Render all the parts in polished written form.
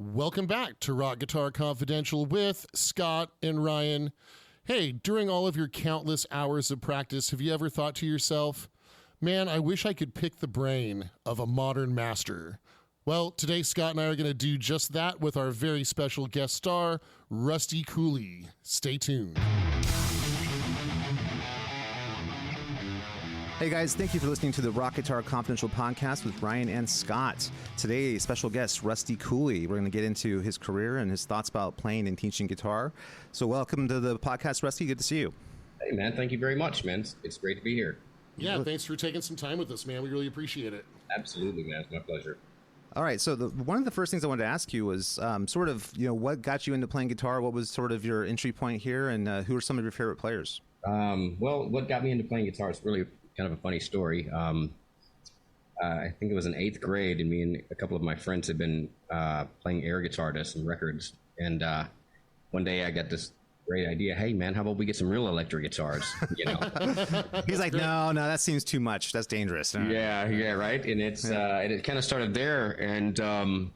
Welcome back to Rock Guitar Confidential with Scott and Ryan. Hey, during all of your countless hours of practice, have you ever thought to yourself, man, I wish I could pick the brain of a modern master? Well, today Scott and I are going to do just that with our very special guest star, Rusty Cooley. Stay tuned. Hey guys, thank you for listening to the Rock Guitar Confidential podcast with Ryan and Scott. Today, special guest, Rusty Cooley. We're going to get into his career and his thoughts about playing and teaching guitar. So welcome to the podcast, Rusty. Good to see you. Hey, man. Thank you very much, man. It's great to be here. Yeah, thanks for taking some time with us, man. We really appreciate it. Absolutely, man. It's my pleasure. All right, so one of the first things I wanted to ask you was what got you into playing guitar? What was sort of your entry point here, and who are some of your favorite players? Well, what got me into playing guitar is really kind of a funny story. I think it was in 8th grade, and me and a couple of my friends had been playing air guitar to some records. And one day I got this great idea. Hey, man, how about we get some real electric guitars? You know, He's like, no, that seems too much. That's dangerous. Yeah, right. And and it kind of started there. And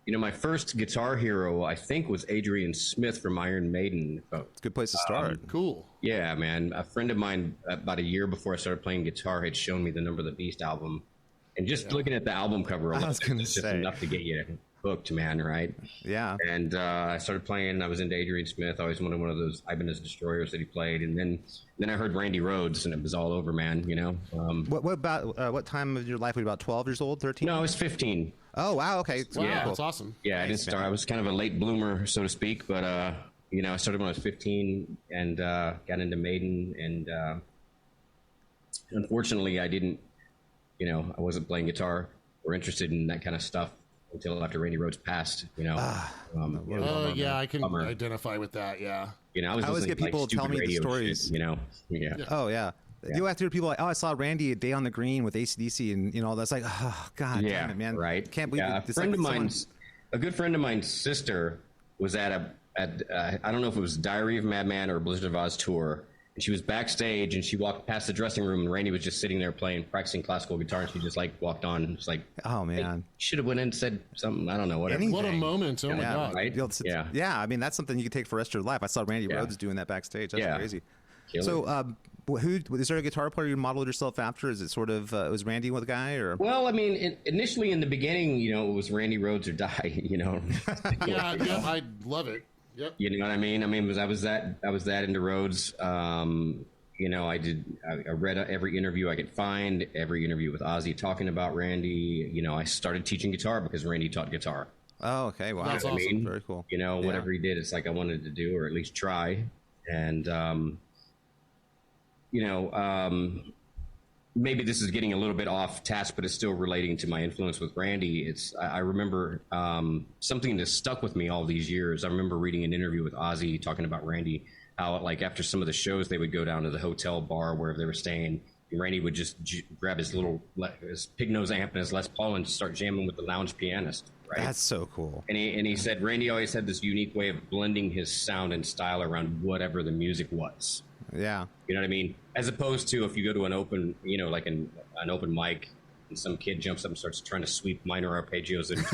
my first guitar hero, I think, was Adrian Smith from Iron Maiden. It's a good place to start. Cool. Yeah, man. A friend of mine, about a year before I started playing guitar, had shown me the Number of the Beast album. And just looking at the album cover, it's just enough to get you hooked, man, right? Yeah. And I started playing. I was into Adrian Smith. I always wanted one of those Ibanez Destroyers that he played. And then I heard Randy Rhoads, and it was all over, man, you know? What time of your life were you, about 12 years old, 13? No, I was 15. Oh, wow, okay. Wow, Yeah. that's awesome. Yeah, Nice, I didn't start. I was kind of a late bloomer, so to speak, but I started when I was 15 and got into Maiden, and unfortunately, I didn't. I wasn't playing guitar or interested in that kind of stuff until after Randy Rhoads passed. Yeah, I can identify with that. Yeah. I always get people tell me the stories. Shit, Yeah. Oh, yeah. You have to hear people like, I saw Randy a day on the green with AC/DC, and that's like, oh, God damn it, man. Right. Can't believe it. A good friend of mine's sister was at I don't know if it was Diary of a Madman or Blizzard of Oz tour, and she was backstage, and she walked past the dressing room, and Randy was just sitting there practicing classical guitar, and she just walked on. It's like, oh man, hey, should have went in and said something. I don't know, whatever. What a moment! Oh my God! Right? Yeah. I mean, that's something you could take for the rest of your life. I saw Randy Rhoads doing that backstage. That's crazy. Killer. So, who is there a guitar player you modeled yourself after? Is it sort of was Randy with the guy, or? Well, I mean, initially in the beginning, it was Randy Rhoads or die. Yeah, I love it. Yep. You know what I mean? I was that into Rhoads. I read every interview I could find, every interview with Ozzy talking about Randy. I started teaching guitar because Randy taught guitar. Oh, okay. Wow. That's awesome. I mean? Very cool. Whatever he did, it's like I wanted to do, or at least try. And, maybe this is getting a little bit off task, but it's still relating to my influence with Randy. I remember something that stuck with me all these years. I remember reading an interview with Ozzy talking about Randy, how after some of the shows, they would go down to the hotel bar wherever they were staying, and Randy would just grab his pig nose amp and his Les Paul and start jamming with the lounge pianist. Right? That's so cool. And he said Randy always had this unique way of blending his sound and style around whatever the music was. Yeah. You know what I mean? As opposed to if you go to an open, like an open mic, and some kid jumps up and starts trying to sweep minor arpeggios and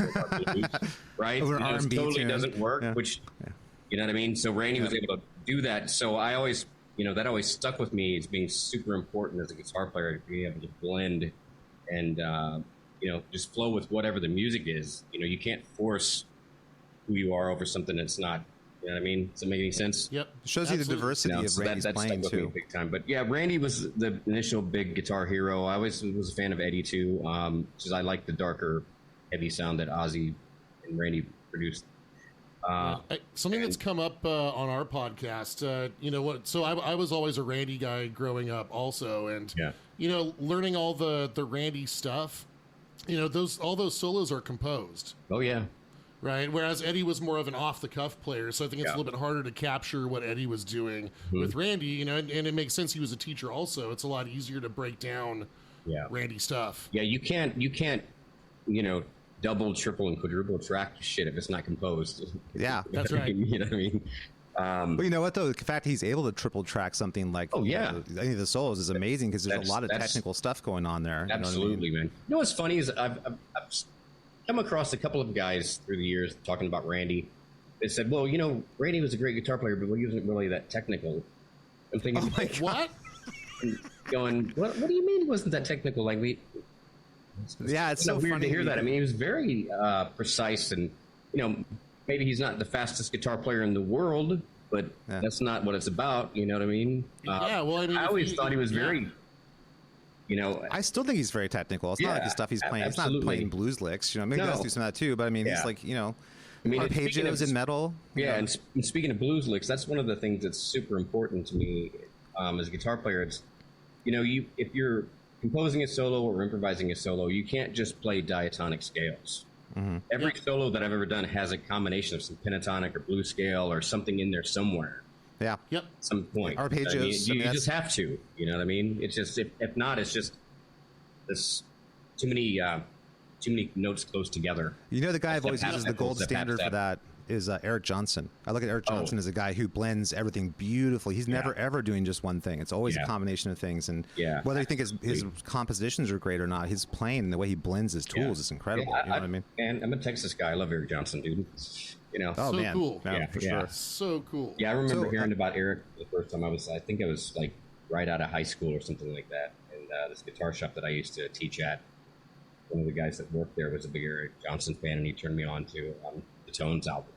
blues, right? Over R&B totally tune. doesn't work. Yeah. Which, you know what I mean? So Randy was able to do that. So I always, that always stuck with me as being super important as a guitar player to be able to blend and just flow with whatever the music is. You can't force who you are over something that's not. You know what I mean? Does it make any sense? Yep. It shows you the diversity of Randy's playing stuck with too. me big time. But yeah, Randy was the initial big guitar hero. I always was a fan of Eddie too, because I like the darker, heavy sound that Ozzy and Randy produced. Something that's come up on our podcast, So I was always a Randy guy growing up, also, and learning all the Randy stuff. All those solos are composed. Oh yeah. Right, whereas Eddie was more of an off-the-cuff player, so I think it's a little bit harder to capture what Eddie was doing with Randy, and it makes sense he was a teacher also. It's a lot easier to break down Randy stuff. Yeah, you can't, double, triple, and quadruple track shit if it's not composed. Yeah. That's right. You know what I mean? But you know what, though? The fact he's able to triple track something like any of the solos is amazing because there's a lot of technical stuff going on there. Absolutely, man. You know what's funny is I've come across a couple of guys through the years talking about Randy. They said, well, Randy was a great guitar player, but he wasn't really that technical. I'm thinking, Oh my What? going, what do you mean he wasn't that technical? Like it's so weird funny to hear that. I mean, he was very precise, and maybe he's not the fastest guitar player in the world, but that's not what it's about. You know what I mean? Yeah. Well, I mean, I always thought he was very. I still think he's very technical. It's not like the stuff he's playing. Absolutely. It's not playing blues licks. Maybe he does do some of that too. But I mean, he's like, arpeggios in metal. Yeah, and speaking of blues licks, that's one of the things that's super important to me as a guitar player. It's if you're composing a solo or improvising a solo, you can't just play diatonic scales. Mm-hmm. Every solo that I've ever done has a combination of some pentatonic or blues scale or something in there somewhere. Yeah. Yep. At some point. Arpeggios. You just have to. You know what I mean? It's just if not, it's just this too many notes close together. The guy I've always used as the gold standard for that is Eric Johnson. I look at Eric Johnson as a guy who blends everything beautifully. He's never ever doing just one thing. It's always a combination of things. And whether you think his compositions are great or not, his playing, the way he blends his tools is incredible. You know what I mean? And I'm a Texas guy. I love Eric Johnson, dude. Oh so man, cool. Yeah, for sure. So cool. Yeah, I remember hearing about Eric the first time I think I was like right out of high school or something like that. And this guitar shop that I used to teach at, one of the guys that worked there was a big Eric Johnson fan, and he turned me on to the Tones album.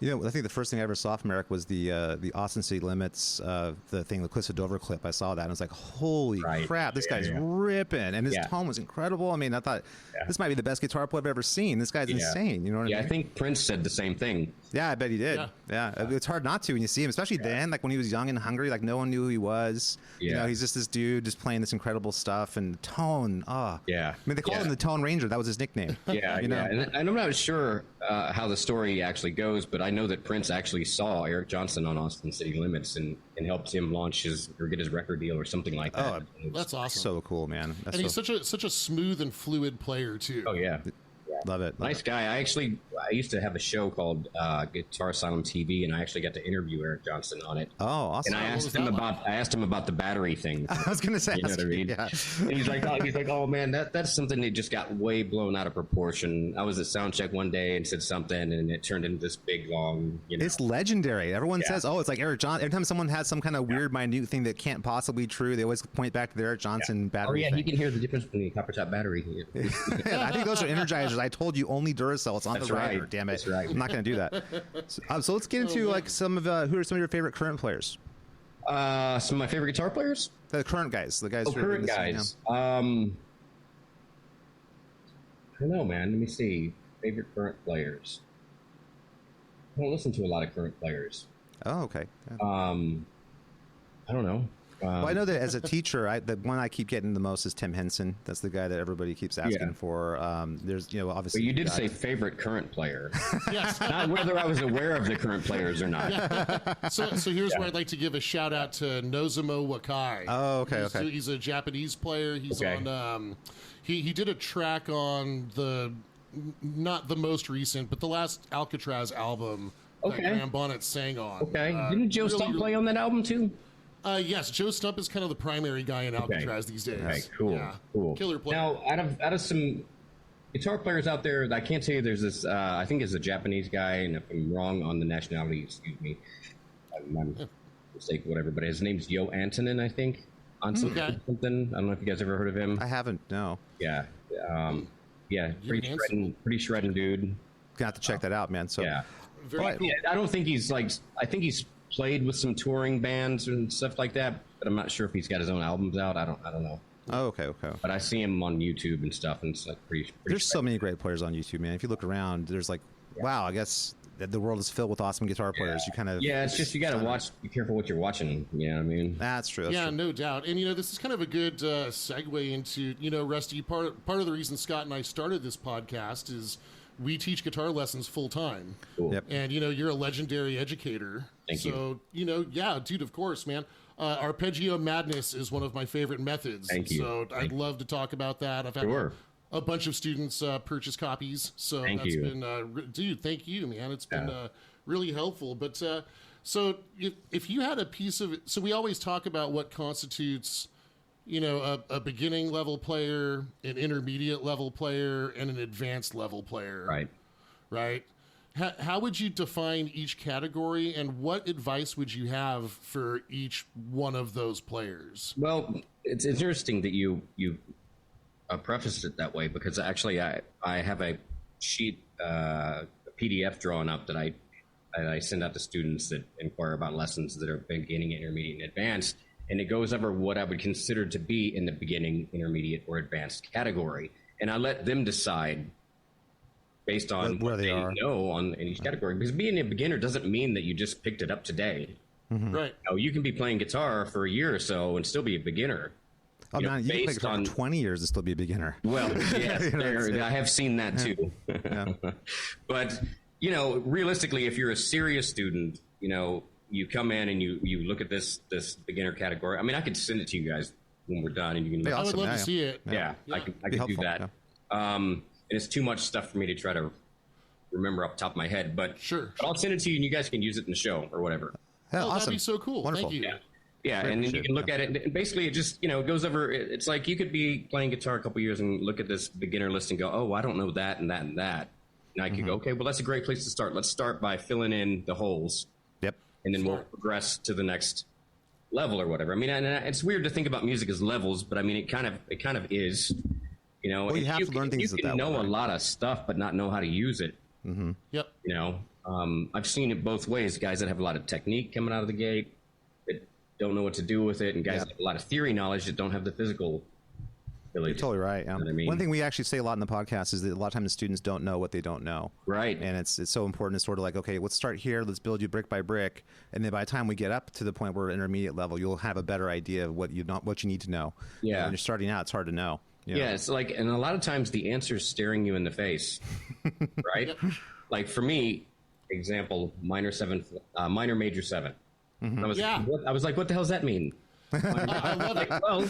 I think the first thing I ever saw from Eric was the Austin City Limits, the Cliffs of Dover clip. I saw that and I was like, holy crap, this guy's ripping. And his tone was incredible. I mean, I thought this might be the best guitar player I've ever seen. This guy's insane. You know what I mean? I think Prince said the same thing. Yeah, I bet he did. Yeah. It's hard not to when you see him, especially then, like when he was young and hungry, like no one knew who he was. He's just this dude just playing this incredible stuff, and the tone. I mean, they called him the Tone Ranger. That was his nickname. And I'm not sure how the story actually goes, but I know that Prince actually saw Eric Johnson on Austin City Limits and helped him launch get his record deal or something like that. Oh, that's awesome. So cool, man. He's such a smooth and fluid player too. Oh yeah. Love it. Nice guy. I used to have a show called Guitar Asylum TV, and I actually got to interview Eric Johnson on it. Oh, awesome. And I asked him about the battery thing. I was going to say, you know what I mean? Yeah. And he's like, oh man, that's something that just got way blown out of proportion. I was at sound check one day and said something, and it turned into this big long. It's legendary. Everyone says, it's like Eric Johnson. Every time someone has some kind of weird, minute thing that can't possibly be true, they always point back to the Eric Johnson battery. You can hear the difference between the copper top battery. I think those are Energizers. I told you only Duracell. It's on the rider. Damn it. That's right. I'm not going to do that. So let's get into like some of who are some of your favorite current players? Some of my favorite guitar players. The current guys. The guys. Current guys. I don't know, man. Let me see. Favorite current players. I don't listen to a lot of current players. Oh, okay. I don't know. Well, I know that as a teacher, the one I keep getting the most is Tim Henson. That's the guy that everybody keeps asking for. There's, obviously. But you did say favorite current player. Yes. Not whether I was aware of the current players or not. So here's where I'd like to give a shout out to Nozomu Wakai. Oh, okay, He's a Japanese player. He's on. He did a track on not the most recent, but the last Alcatraz album that Graham Bonnet sang on. Okay. Didn't Joe Stump play on that album too? Yes, Joe Stump is kind of the primary guy in Alcatraz these days. Okay, cool. Yeah. Cool. Killer player. Now, out of some guitar players out there, I can't tell you there's this, I think it's a Japanese guy, and if I'm wrong on the nationality, excuse me, I'm mistake, whatever, but his name's Yo Antonin, I think. Something. I don't know if you guys ever heard of him. I haven't, no. Yeah. Pretty shredding dude. Gonna have to check that out, man. So Very cool. I don't think he's I think he's played with some touring bands and stuff like that, but I'm not sure if he's got his own albums out. I don't know. Oh, okay. But I see him on YouTube and stuff, and it's like pretty There's so many great players on YouTube, man. If you look around, there's wow, I guess that the world is filled with awesome guitar players. You kind of it's just you got to be careful what you're watching. You know what I mean? That's true. Yeah, no doubt. And this is kind of a good segue into Rusty. Part of the reason Scott and I started this podcast is we teach guitar lessons full time. Cool. Yep. And you're a legendary educator. Thank you. So dude, of course, man. Arpeggio madness is one of my favorite methods. Thank you. So I'd love to talk about that. I've had a bunch of students purchase copies. So thank that's you. been, dude, thank you, man. It's been really helpful. But so if you had a piece of it, so we always talk about what constitutes you know, a beginning level player, an intermediate level player, and an advanced level player. Right. Right. How would you define each category, and what advice would you have for each one of those players? Well, it's interesting that you prefaced it that way, because actually I have a sheet, a PDF drawn up that I send out to students that inquire about lessons that are beginning, intermediate, and advanced, and it goes over what I would consider to be in the beginning, intermediate, or advanced category, and I let them decide based on where what they are. know in each category. Because being a beginner doesn't mean that you just picked it up today. Right. You know, you can be playing guitar for a year or so and still be a beginner. Oh, you know, man, you can play based guitar on for 20 years and still be a beginner. well, yeah, I have seen that too. But, you know, realistically, if you're a serious student, you know, you come in and you look at this beginner category. I mean, I could send it to you guys when we're done, and you can look. I would Awesome. love Yeah, to yeah. see it. Yeah, I could do helpful, that. And it's too much stuff for me to try to remember off the top of my head. But Sure. I'll send it to you, and you guys can use it in the show or whatever. Yeah, Oh, awesome. that'd be so cool. Wonderful. Thank you. Yeah, and then you appreciate can it. look at it, and basically it just, you know, it goes over. It's like you could be playing guitar a couple years and look at this beginner list and go, oh, I don't know that and that and that. And I could go, okay, well, that's a great place to start. Let's start by filling in the holes, Yep. and then we'll progress to the next level or whatever. I mean, and it's weird to think about music as levels, but I mean, it kind of is. You know, Well, you have to learn things You that can know way, a right? lot of stuff, but not know how to use it. Yep. You know, I've seen it both ways. Guys that have a lot of technique coming out of the gate that don't know what to do with it, and guys that have a lot of theory knowledge that don't have the physical ability. You're totally right. Yeah. You know what I mean? One thing we actually say a lot in the podcast is that a lot of times the students don't know what they don't know. Right. And it's so important to sort of like, okay, let's start here. Let's build you brick by brick. And then by the time we get up to the point where we're intermediate level, you'll have a better idea of what you need to know. Yeah. When you're starting out, it's hard to know. You know? Yeah, it's like, and a lot of times the answer is staring you in the face, right? Like for me, example, minor major 7. I was, Yeah. I was like, what the hell does that mean? I love it. Well,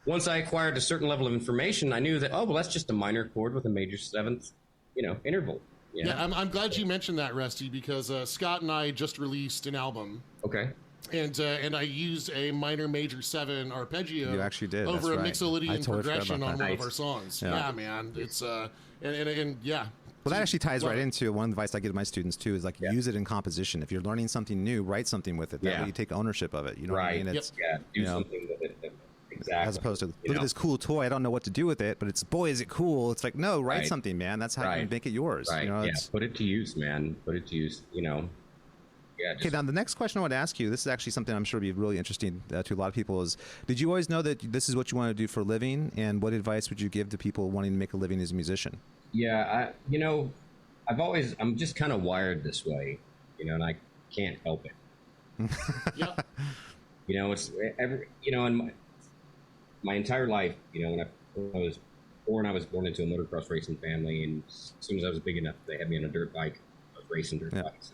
once I acquired a certain level of information, I knew that, oh, well, that's just a minor chord with a major 7th, you know, interval. You know? Yeah, I'm glad you mentioned that, Rusty, because Scott and I just released an album. Okay. And I used a minor major 7 arpeggio. You actually did, over that's a right. I Mixolydian totally forgot progression about on that. one of Nice. our songs. Yeah. Yeah, man, it's and yeah. Well, that actually ties Well- right into one advice I give to my students too is like use it in composition. If you're learning something new, write something with it. That way you take ownership of it. You know what I Right. mean? It's, Yeah. Do you know, something with it. Exactly. as opposed to You look know? at this cool toy. I don't know what to do with it, but it's boy, is it cool? It's like no, write Right. something, man. That's how you Right. make it yours. Right. You know, Yeah. it's- Put it to use, man. Put it to use. You know. Yeah. Okay, now the next question I want to ask you, this is actually something I'm sure would be really interesting to a lot of people, is did you always know that this is what you want to do for a living, and what advice would you give to people wanting to make a living as a musician? Yeah. I'm just kind of wired this way, you know, and I can't help it. Yep. You know, it's in my entire life, you know, when I was born, I was born into a motocross racing family, and as soon as I was big enough, they had me on a dirt bike. I was racing dirt bikes.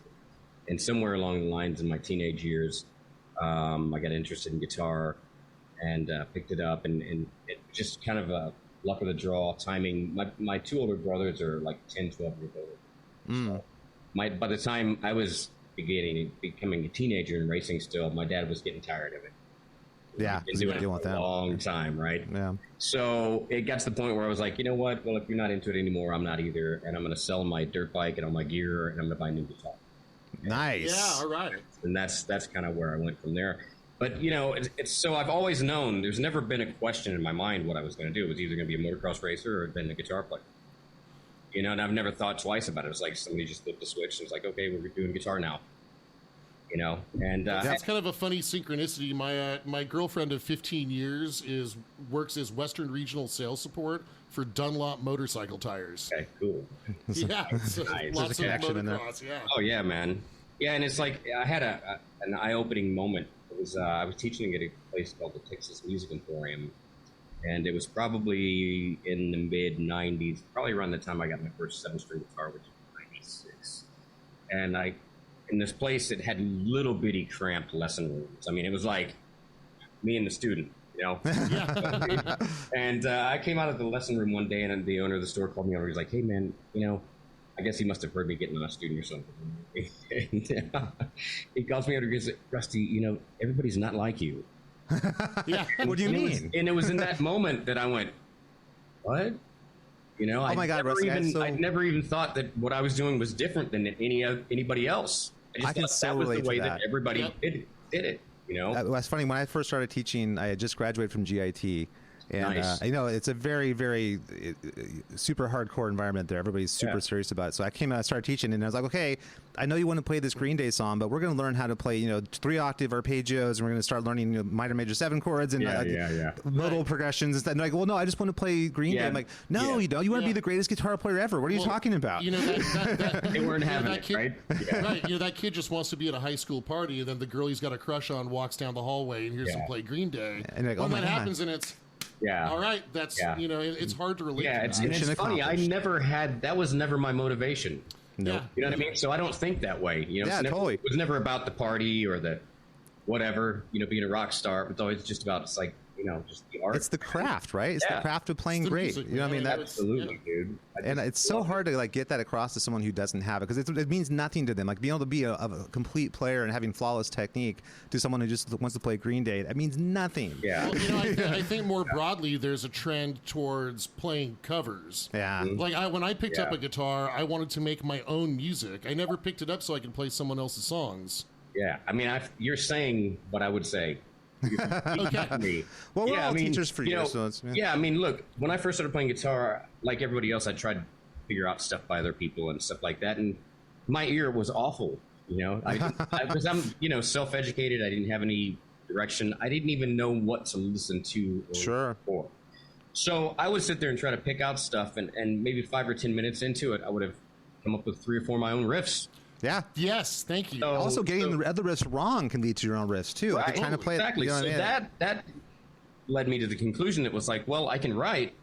And somewhere along the lines in my teenage years, I got interested in guitar and picked it up, and it just kind of a luck of the draw, timing. My 2 older brothers are like 10, 12 years old. So by the time I was becoming a teenager and racing still, my dad was getting tired of it. Yeah, Been doing it dealing with for a that. long time, right? Yeah. So it got to the point where I was like, you know what? Well, if you're not into it anymore, I'm not either, and I'm going to sell my dirt bike and all my gear, and I'm going to buy a new guitar. Nice. Yeah, all right. And that's kind of where I went from there. But you know, it's so I've always known. There's never been a question in my mind what I was going to do. It was either going to be a motocross racer or then a guitar player. You know, and I've never thought twice about it. It was like somebody just flipped the switch and it's like, okay, we're doing guitar now. You know, and That's kind of a funny synchronicity. My girlfriend of 15 years works as Western Regional Sales Support for Dunlop motorcycle tires. okay, cool. Yeah, so Nice. lots There's a of connection in there. motocross. Yeah. Oh yeah, man. Yeah, and it's like I had an eye-opening moment. It was I was teaching at a place called the Texas Music Emporium, and it was probably in the mid '90s, probably around the time I got my first 7-string guitar, which was '96. And in this place, it had little bitty cramped lesson rooms. I mean, it was like me and the student, you know. And I came out of the lesson room one day, and the owner of the store called me over. He's like, "Hey, man, you know, I guess he must have heard me getting on a student or something." And, he calls me over and goes, "Rusty, you know, everybody's not like you." Yeah. What do you mean? And it was in that moment that I went, what? You know, Oh my God, Rusty, I never even thought that what I was doing was different than anybody else. I can just so thought that was relate the way to that that. everybody did it. You know, That's funny. When I first started teaching, I had just graduated from GIT. And, Nice. you know, it's a very, very super hardcore environment there. Everybody's super serious about it. So I came out, I started teaching, and I was like, okay, I know you want to play this Green Day song, but we're going to learn how to play, 3-octave arpeggios, and we're going to start learning minor, major 7 chords and modal progressions and stuff. And they're like, well, no, I just want to play Green Day. I'm like, no, you don't. You want to be the greatest guitar player ever. What are you talking about? You know, they weren't having it, kid, right? Right. You know, that kid just wants to be at a high school party, and then the girl he's got a crush on walks down the hallway and hears him play Green Day. And like, when oh my that God. happens, and it's all right. That's it's hard to relate. Yeah, to it's that. funny. I never had that. Was never my motivation. No. Yeah. You know what I mean? So I don't think that way. You know, Totally. It was never about the party or the whatever. You know, being a rock star. It's always just about just the art. It's the craft, right? It's the craft of playing the great. music, You know what I mean? man. Absolutely, dude. And it's so hard to like get that across to someone who doesn't have it, because it means nothing to them. Like being able to be a complete player and having flawless technique to someone who just wants to play Green Day, that means nothing. Yeah. Well, I think more broadly, there's a trend towards playing covers. Yeah. Like when I picked up a guitar, I wanted to make my own music. I never picked it up so I could play someone else's songs. Yeah. I mean, you're saying what I would say. Okay. Well, we're all teachers for you. So it's, I mean, look, when I first started playing guitar, like everybody else, I tried to figure out stuff by other people and stuff like that. And my ear was awful. You know, because I'm self-educated. I didn't have any direction. I didn't even know what to listen to. For. So I would sit there and try to pick out stuff, and maybe 5 or 10 minutes into it, I would have come up with 3 or 4 of my own riffs. Yeah. Yes. Thank you. Also, getting the other riffs wrong can lead to your own riffs too. Right. Like trying to play exactly. it. You know So what I mean? that led me to the conclusion. It was like, well, I can write.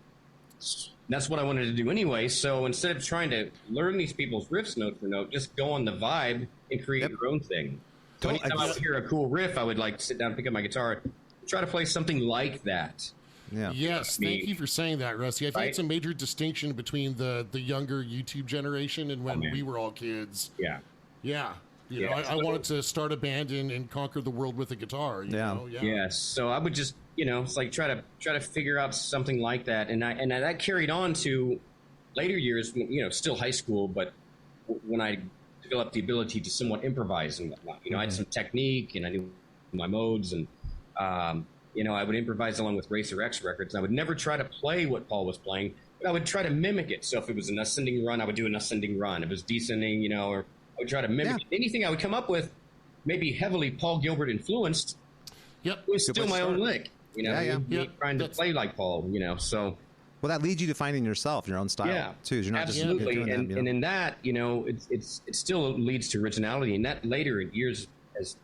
That's what I wanted to do anyway. So instead of trying to learn these people's riffs note for note, just go on the vibe and create your own thing. So anytime I would hear a cool riff, I would like sit down, pick up my guitar, and try to play something like that. Yeah. Yes, thank you for saying that, Rusty. I think it's a major distinction between the younger YouTube generation and when we were all kids. Yeah. Yeah. You know, I wanted to start a band and conquer the world with a guitar. You know? Yes. So I would just, it's like try to figure out something like that, and that carried on to later years. Still high school, but when I developed the ability to somewhat improvise and whatnot. I had some technique, and I knew my modes, and I would improvise along with Racer X records. I would never try to play what Paul was playing, but I would try to mimic it. So if it was an ascending run, I would do an ascending run. If it was descending, or I would try to mimic it. Anything I would come up with, maybe heavily Paul Gilbert influenced. Yep. It was still my own lick. Trying to play like Paul. So. Well, that leads you to finding yourself, your own style, too. You're not absolutely. Just doing and in that, it still leads to originality. And that later in years, as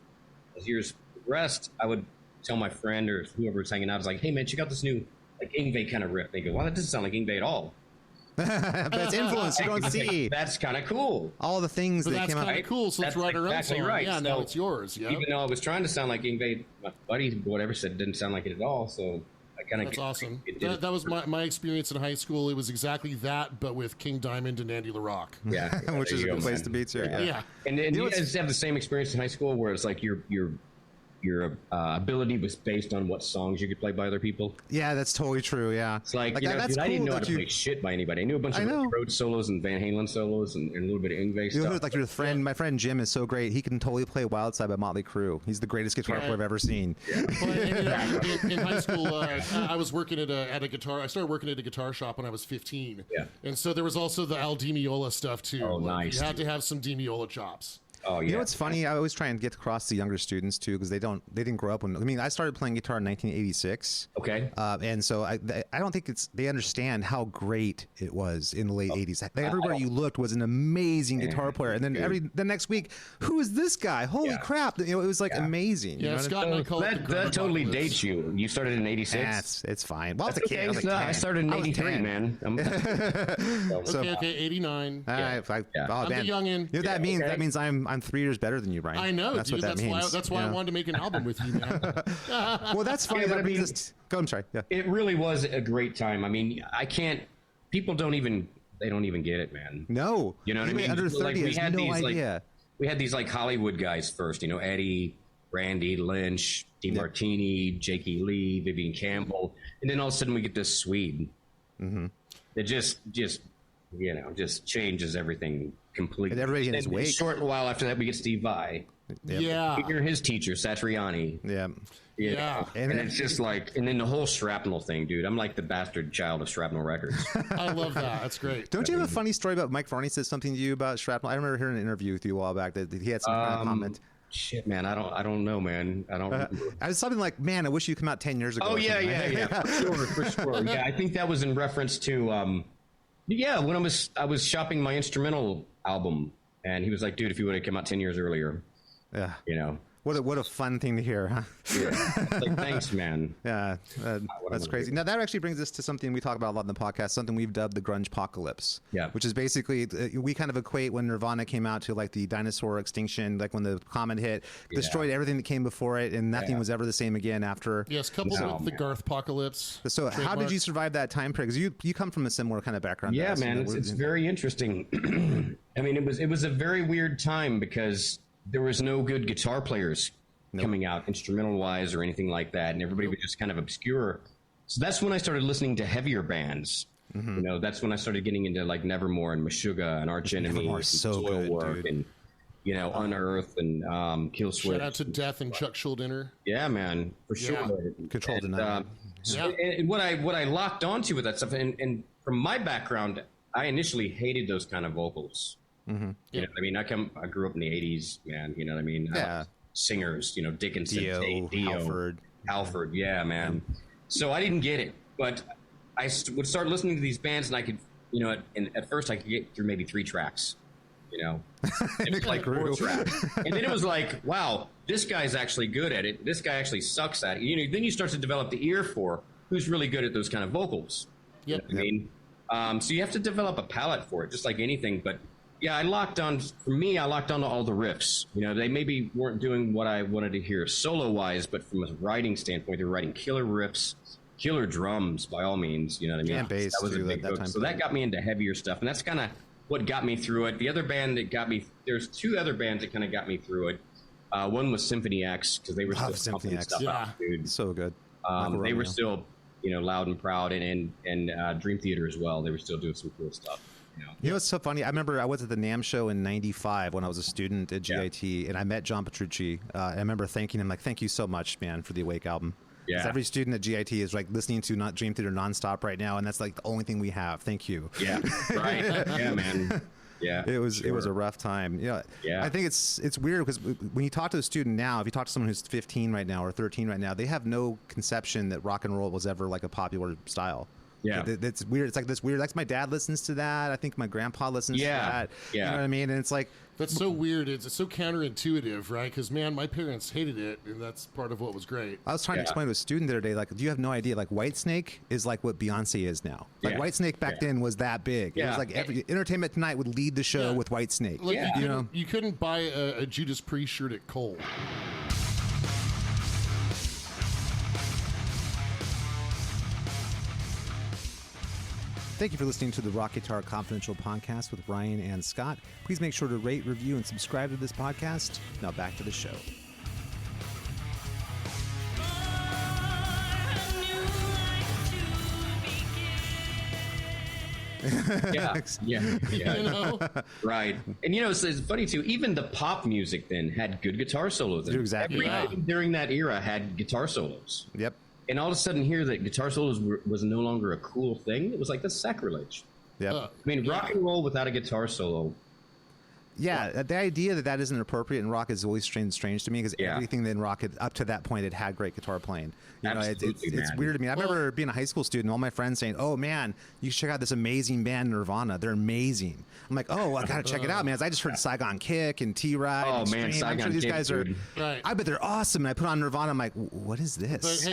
years progressed, I would tell my friend or whoever was hanging out, I was like, hey, man, check out this new like Yngwie kind of riff. They go, well, that doesn't sound like Yngwie at all. But it's influence. You don't see. That's kind of cool. All the things that came out. That's kind of cool. So let's write our own song. Right. Yeah, so, now it's yours. Yeah. Even though I was trying to sound like Yngwie, my buddy, whatever, said it didn't sound like it at all. So I kind of. That's awesome. That was my experience in high school. It was exactly that, but with King Diamond and Andy LaRocque. Yeah. Which is a good place to be, too. Yeah. And you guys have the same experience in high school where it's like your ability was based on what songs you could play by other people. Yeah, that's totally true. Yeah, it's like that's cool. I didn't know how to play shit by anybody. I knew a bunch of Rhodes solos and Van Halen solos and a little bit of Yngwie stuff. Like your friend, my friend Jim is so great. He can totally play Wild Side by Motley Crue. He's the greatest guitar player I've ever seen. Yeah. Well, in high school, I was working at a guitar. I started working at a guitar shop when I was 15. Yeah, and so there was also the Al Di Meola stuff too. Oh, nice. You had to have some Di Meola chops. Oh, yeah. You know what's funny? I always try and get across to younger students too, because they didn't grow up when. I mean, I started playing guitar in 1986. Okay. And so I don't think they understand how great it was in the late 80s. Everywhere you looked was an amazing guitar player, and then the next week, who is this guy? Holy crap! It was like amazing. Yeah, Scott and I call it that totally dates you. You started in 86. It's fine. Well, that's okay. I started in 83, man. Okay, 89. I'm the youngin. You know what that means? That means I'm 3 years better than you, Brian. I know, that's dude. What that means. That's why I wanted to make an album with you, man. Well, that's funny. But I mean, go. I'm sorry. Yeah. It really was a great time. I mean, people don't even get it, man. No. You know what I mean? Under 30 has no idea. We had these like Hollywood guys first, Eddie, Randy Lynch, DeMartini, Jakey Lee, Vivian Campbell, and then all of a sudden we get this Swede that just changes everything completely. And everybody in his wake. A short while after that, we get Steve Vai. Yeah. You're his teacher, Satriani. Yeah. And it's just like, and then the whole shrapnel thing, dude. I'm like the bastard child of Shrapnel Records. I love that. That's great. Don't you have a funny story about Mike Varney said something to you about shrapnel? I remember hearing an interview with you a while back that he had some kind of comment. Shit, man, I don't know, man. I don't. I was something like, man, I wish you come out 10 years ago. Oh yeah, for sure. Yeah, I think that was in reference to, when I was shopping my instrumental album, and he was like, dude, if you would have come out 10 years earlier, What a fun thing to hear, huh? Yeah. Like, thanks, man. Yeah, that's crazy. Now, that actually brings us to something we talk about a lot in the podcast, something we've dubbed the grunge apocalypse. Yeah. Which is basically, we kind of equate when Nirvana came out to like the dinosaur extinction, like when the comet hit, destroyed everything that came before it, and nothing was ever the same again after. Yes, coupled with the Garth apocalypse. So how did you survive that time period? Because you come from a similar kind of background. Yeah, man, it's very interesting. I mean, it was a very weird time because there was no good guitar players coming out instrumental wise or anything like that, and everybody was just kind of obscure. So that's when I started listening to heavier bands. That's when I started getting into like Nevermore and Meshuggah and Arch Enemy and Soilwork and Unearth and Killswitch. Shout out to Death and Chuck Schuldiner. Yeah, man, for sure. Control Denied. And what I locked onto with that stuff, and from my background, I initially hated those kind of vocals. You know what I mean? I grew up in the 80s, man. You know what I mean? Singers, Dickinson, Dio, Halford, yeah, man. So I didn't get it, but I would start listening to these bands, and I could, and at first I could get through maybe 3 tracks, and it was like 4 tracks, and then it was like, wow, this guy's actually good at it. This guy actually sucks at it. Then you start to develop the ear for who's really good at those kind of vocals. You know what I mean? So you have to develop a palate for it, just like anything, but. Yeah, I locked on to all the riffs. They maybe weren't doing what I wanted to hear solo-wise, but from a writing standpoint, they were writing killer riffs, killer drums, by all means. You know what I mean? And bass, that was a big hook. So that got me into heavier stuff, and that's kind of what got me through it. The other band that got me, there's 2 other bands that kind of got me through it. One was Symphony X, because they were still pumping stuff out, dude. So good. They were still, loud and proud, and Dream Theater as well. They were still doing some cool stuff. You know what's so funny? I remember I was at the NAMM show in '95 when I was a student at GIT, and I met John Petrucci. I remember thanking him, like, thank you so much, man, for the Awake album. Yeah. Every student at GIT is like listening to Dream Theater nonstop right now, and that's like the only thing we have. Thank you. Yeah, right. Yeah, man. Yeah, it was a rough time. I think it's weird because when you talk to a student now, if you talk to someone who's 15 right now or 13 right now, they have no conception that rock and roll was ever like a popular style. Yeah, that's weird. It's like this weird. Like my dad listens to that. I think my grandpa listens to that. Yeah, you know what I mean. And it's like that's so weird. It's so counterintuitive, right? Because man, my parents hated it, and that's part of what was great. I was trying to explain to a student the other day, like, do you have no idea? Like, Whitesnake is like what Beyonce is now. Like Whitesnake back then was that big. It was like every Entertainment Tonight would lead the show with Whitesnake. Like, you couldn't buy a Judas Priest shirt at Cole. Thank you for listening to the Rock Guitar Confidential podcast with Ryan and Scott. Please make sure to rate, review, and subscribe to this podcast. Now back to the show. Yeah. Right. And it's funny too, even the pop music then had good guitar solos. You're exactly right. Everything during that era had guitar solos. Yep. And all of a sudden here that guitar solos was no longer a cool thing. It was like, that's sacrilege. Yep. I mean, rock and roll without a guitar solo. Yeah, the idea that isn't appropriate in rock has always strange to me because everything in rock up to that point had great guitar playing. It's weird to me. I remember being a high school student, all my friends saying, "Oh man, you should check out this amazing band Nirvana. They're amazing." I'm like, "Oh, I gotta check it out, man." I just heard Saigon Kick and T-Ride. Oh and man, Stream. Saigon I'm sure these Kick, guys are. Right. I bet they're awesome. And I put on Nirvana. I'm like, "What is this?"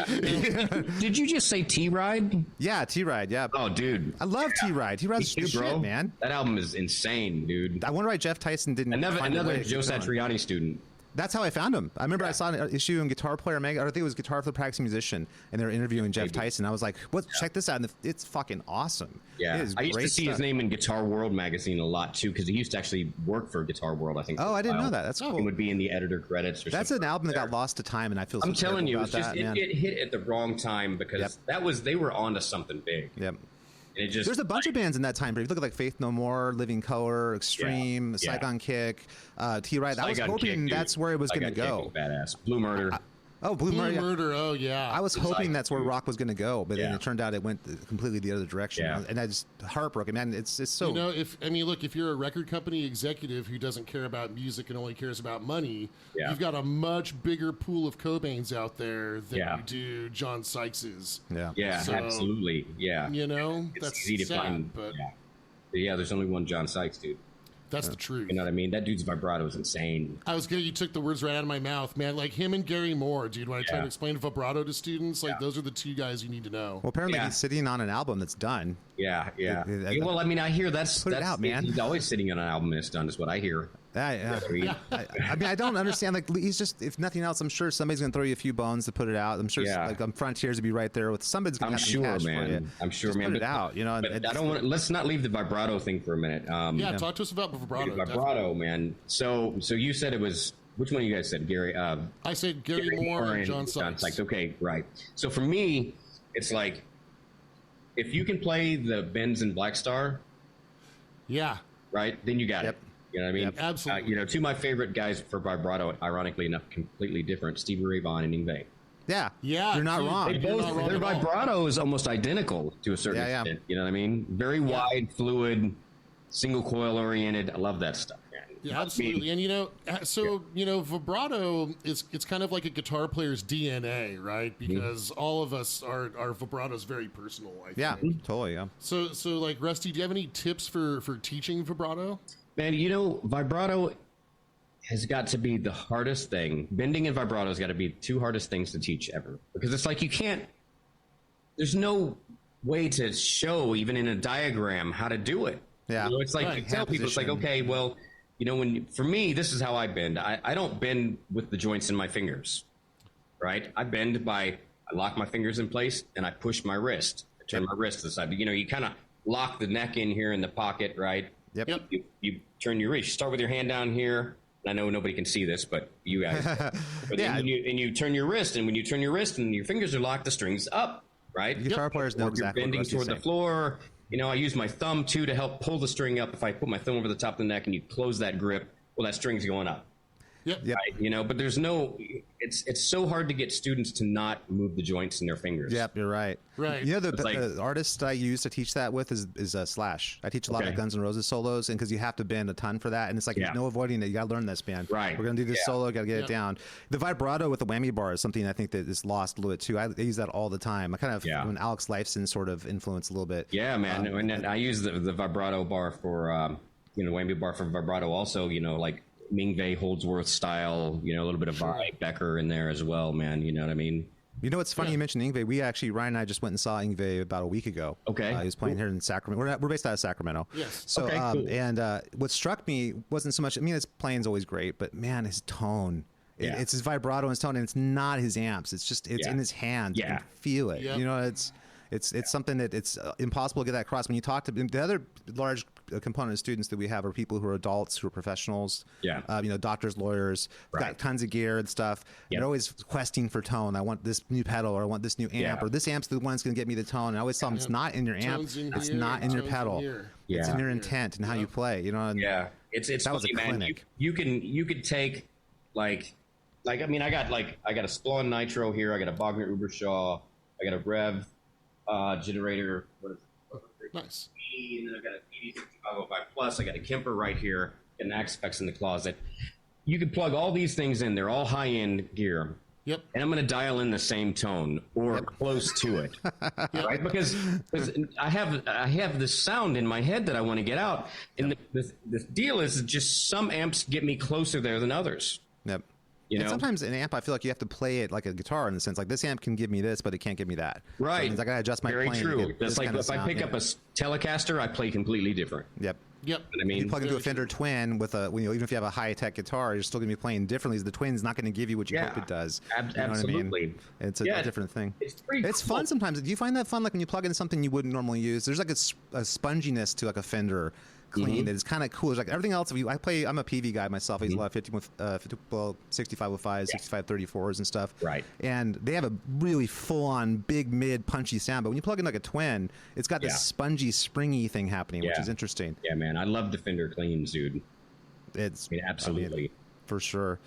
Did you just say T-Ride? Yeah, T-Ride. Yeah. Oh, dude, I love T-Ride. T-Ride's the shit, man. That album is insane, dude. I wonder why Jeff Tyson didn't. Another Joe Satriani student. That's how I found him. I remember I saw an issue in Guitar Player Mag. I think it was Guitar for the Practicing Musician, and they were interviewing Jeff Tyson. I was like, "What? Check this out!" And it's fucking awesome. Yeah, It is I used to great see stuff. his name in Guitar World magazine a lot too, because he used to actually work for Guitar World. I think. Oh, I didn't know that. That's He cool. would be in the editor credits. Or That's something an album that there. got lost to time, and I feel. So I'm telling terrible you, about it's just that, man. it hit at the wrong time because they were onto something big. Yep. And it just There's a bunch of bands in that time period. If you look at like Faith No More, Living Color, Extreme, Yeah. Saigon Kick, T. Wright. I was Saigon hoping Kick, dude. that's where it was going to Saigon go. Kick was badass. Blue Murder. Blue Blue Murder. Murder. Oh yeah. I was hoping that's where rock was going to go, but then Yeah. it turned out it went completely the other direction. Yeah. And I just heartbroken, man. It's so. You know, look, if you're a record company executive who doesn't care about music and only cares about money, Yeah. you've got a much bigger pool of Cobains out there than Yeah. you do John Sykes's. Yeah. Yeah, So, absolutely. Yeah. You know, It's that's easy to sad, find. but Yeah, there's only one John Sykes, dude. that's the truth. You know what I mean? That dude's vibrato is insane. You took the words right out of my mouth, man. Like him and Gary Moore, dude. When I try Yeah. to explain vibrato to students, like those are the two guys you need to know. Well, apparently Yeah. he's sitting on an album that's done. Yeah. Yeah, Well, I mean, I hear that's Put it out, man. He's always sitting on an album that's done, is what I hear. I mean, I don't understand. Like, he's just, if nothing else, I'm sure somebody's going to throw you a few bones to put it out. I'm sure, Yeah. like, Frontiers would be right there with somebody's going I'm to have sure, some cash for you. man. I'm sure, Just man. Put it out, you know. But and I don't want. Let's not leave the vibrato thing for a minute. Yeah, talk to us about vibrato. Vibrato, man. So you said it was. Which one of you guys said Gary? I said Gary Moore and John Sykes. Okay, right. So for me, it's like if you can play the Benz and Black Star, Yeah, right, then you got Yep. it. You know what I mean? Yep, absolutely. Two of my favorite guys for vibrato, ironically enough, completely different: Stevie Ray Vaughan and Yngwie. Yeah. Yeah, You're not dude. wrong. They You're not wrong Their at all. vibrato is almost identical to a certain Yeah, yeah. extent. You know what I mean? Very wide, fluid, single coil oriented. I love that stuff, man. Yeah, absolutely. And vibrato it's kind of like a guitar player's DNA, right? Because all of us are vibrato's very personal. I Yeah, think. totally. Yeah. So like Rusty, do you have any tips for teaching vibrato? Man, vibrato has got to be the hardest thing. Bending and vibrato has got to be the two hardest things to teach ever. Because it's like there's no way to show, even in a diagram, how to do it. Yeah. It's like Right. you tell people, it's like, Position. okay, well, for me, this is how I bend. I don't bend with the joints in my fingers, right? I bend I lock my fingers in place and I push my wrist. I turn my wrist to the side. You kind of lock the neck in here in the pocket, right? Yep. You turn your wrist. You start with your hand down here. I know nobody can see this, but you guys. But Yeah. then you turn your wrist, and when you turn your wrist and your fingers are locked, the strings up, right? Guitar players know Or exactly you're what bending Rusty's toward saying. the floor. I use my thumb too to help pull the string up. If I put my thumb over the top of the neck and you close that grip, well, that string's going up. Yep. Yep. Right? But there's it's so hard to get students to not move the joints in their fingers. Yep, you're right. Right. You know, the like- artist I use to teach that with is Slash. I teach a lot of Okay. Guns N' Roses solos, and because you have to bend a ton for that, and it's like Yeah. there's no avoiding it. You got to learn this, man. Right. We're gonna do this Yeah. solo. Got to get Yep. it down. The vibrato with the whammy bar is something I think that is lost a little bit too. I use that all the time. I kind of an Alex Lifeson sort of influence a little bit. Yeah, man. And then I use the vibrato bar for whammy bar for vibrato. Also, like Mingvei Holdsworth style. A little bit of Becker in there as well, man. You know what I mean? You know, it's funny you mentioned Yngwie. Ryan and I just went and saw Yngwie about a week ago. Okay. He was playing here in Sacramento. We're based out of Sacramento. Yes. So, Okay, cool. and what struck me wasn't so much, his playing's always great, but man, his tone. Yeah. It's his vibrato and his tone, and it's not his amps. It's just, it's Yeah. in his hands. You Yeah. can feel it. Yep. It's something that it's impossible to get that across. When you talk to the other large component of students that we have are people who are adults, who are professionals. Yeah. Doctors, lawyers, Right. got tons of gear and stuff. Yep. They're always questing for tone. I want this new pedal, or I want this new amp, Yeah. or this amp's the one that's going to get me the tone. And I always tell them it's not in your amp, Tones in it's here, not in your tones in pedal. here. It's Yeah. in your intent and how you play. And Yeah, it's That was a funny, man. clinic. You could take I got a Splon Nitro here. I got a Bogner Ubershaw. I got a Rev generator. What is it? Nice. And then I've got a PD6505 Plus. I got a Kemper right here, and an Axe in the closet. You could plug all these things in. They're all high-end gear. Yep. And I'm going to dial in the same tone or close to it, right? Because I have this sound in my head that I want to get out, and the deal is just some amps get me closer there than others. Yep. You And know? sometimes an amp, I feel like you have to play it like a guitar in the sense, like this amp can give me this, but it can't give me that. Right. So it means I got to adjust my Very playing to true. get That's this like kind of if I sound. pick up a Telecaster, I play completely different. Yep. Yep. I mean, You plug into a Fender Twin with a, even if you have a high-tech guitar, you're still going to be playing differently. The Twin's not going to give you what you hope it does. You know absolutely. what I mean? It's a different thing. It's fun sometimes. Do you find that fun? Like when you plug in something you wouldn't normally use, there's like a sponginess to like a Fender clean that is kind of cool. It's like everything else. I'm a PV guy myself. I use a lot of 65 with 5s, 65 34s and stuff. Right. And they have a really full-on big mid punchy sound. But when you plug in like a Twin, it's got this spongy, springy thing happening, which is interesting. Yeah, man. I love the Fender cleans, dude. Absolutely. For sure.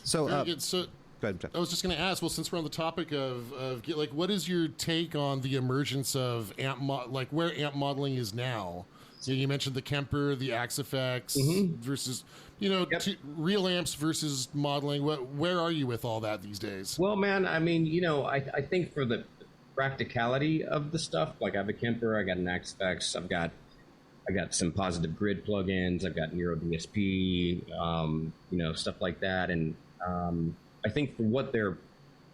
So, Very good. So, go ahead, Jeff. I was just going to ask, well, since we're on the topic of like, what is your take on the emergence of like where amp modeling is now? You mentioned the Kemper, the Axe Effects versus, real amps versus modeling. Where are you with all that these days? Well, man, I mean, I think for the practicality of the stuff, like I have a Kemper, I got an Axe Effects, I got some Positive Grid plugins, I've got Nero DSP, stuff like that, and I think for what they're,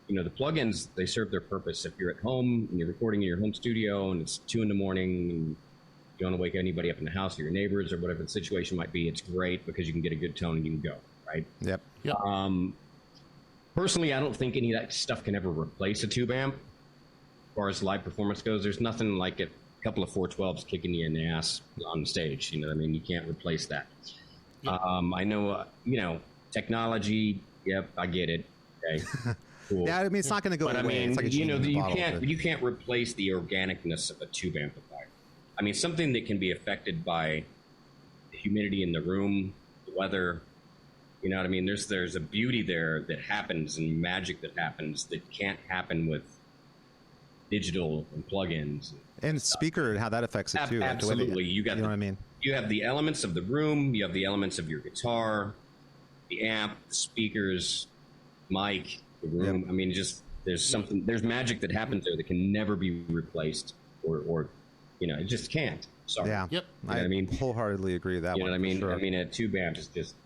the plugins, they serve their purpose. If you're at home and you're recording in your home studio and it's 2 a.m. and you don't want to wake anybody up in the house or your neighbors or whatever the situation might be, it's great because you can get a good tone and you can go, right? Yep. Personally, I don't think any of that stuff can ever replace a tube amp. As far as live performance goes, there's nothing like a couple of 412s kicking you in the ass on stage. You know what I mean? You can't replace that. Yep. I know, technology, yep, I get it. Okay, cool. Yeah, I mean, it's not going to go away. But I mean, it's like you can't replace the organicness of a tube amplifier. I mean, something that can be affected by the humidity in the room, the weather, you know what I mean? There's a beauty there that happens and magic that happens that can't happen with digital and plugins. And speaker and how that affects it too. Absolutely. You know what I mean? You have the elements of the room, you have the elements of your guitar, the amp, the speakers, mic, the room. Yep. I mean, just there's magic that happens there that can never be replaced or it just can't. Sorry. Yeah. Yep. I mean, wholeheartly agree with that one. You know what I mean? Sure. I mean, a tube amp is just,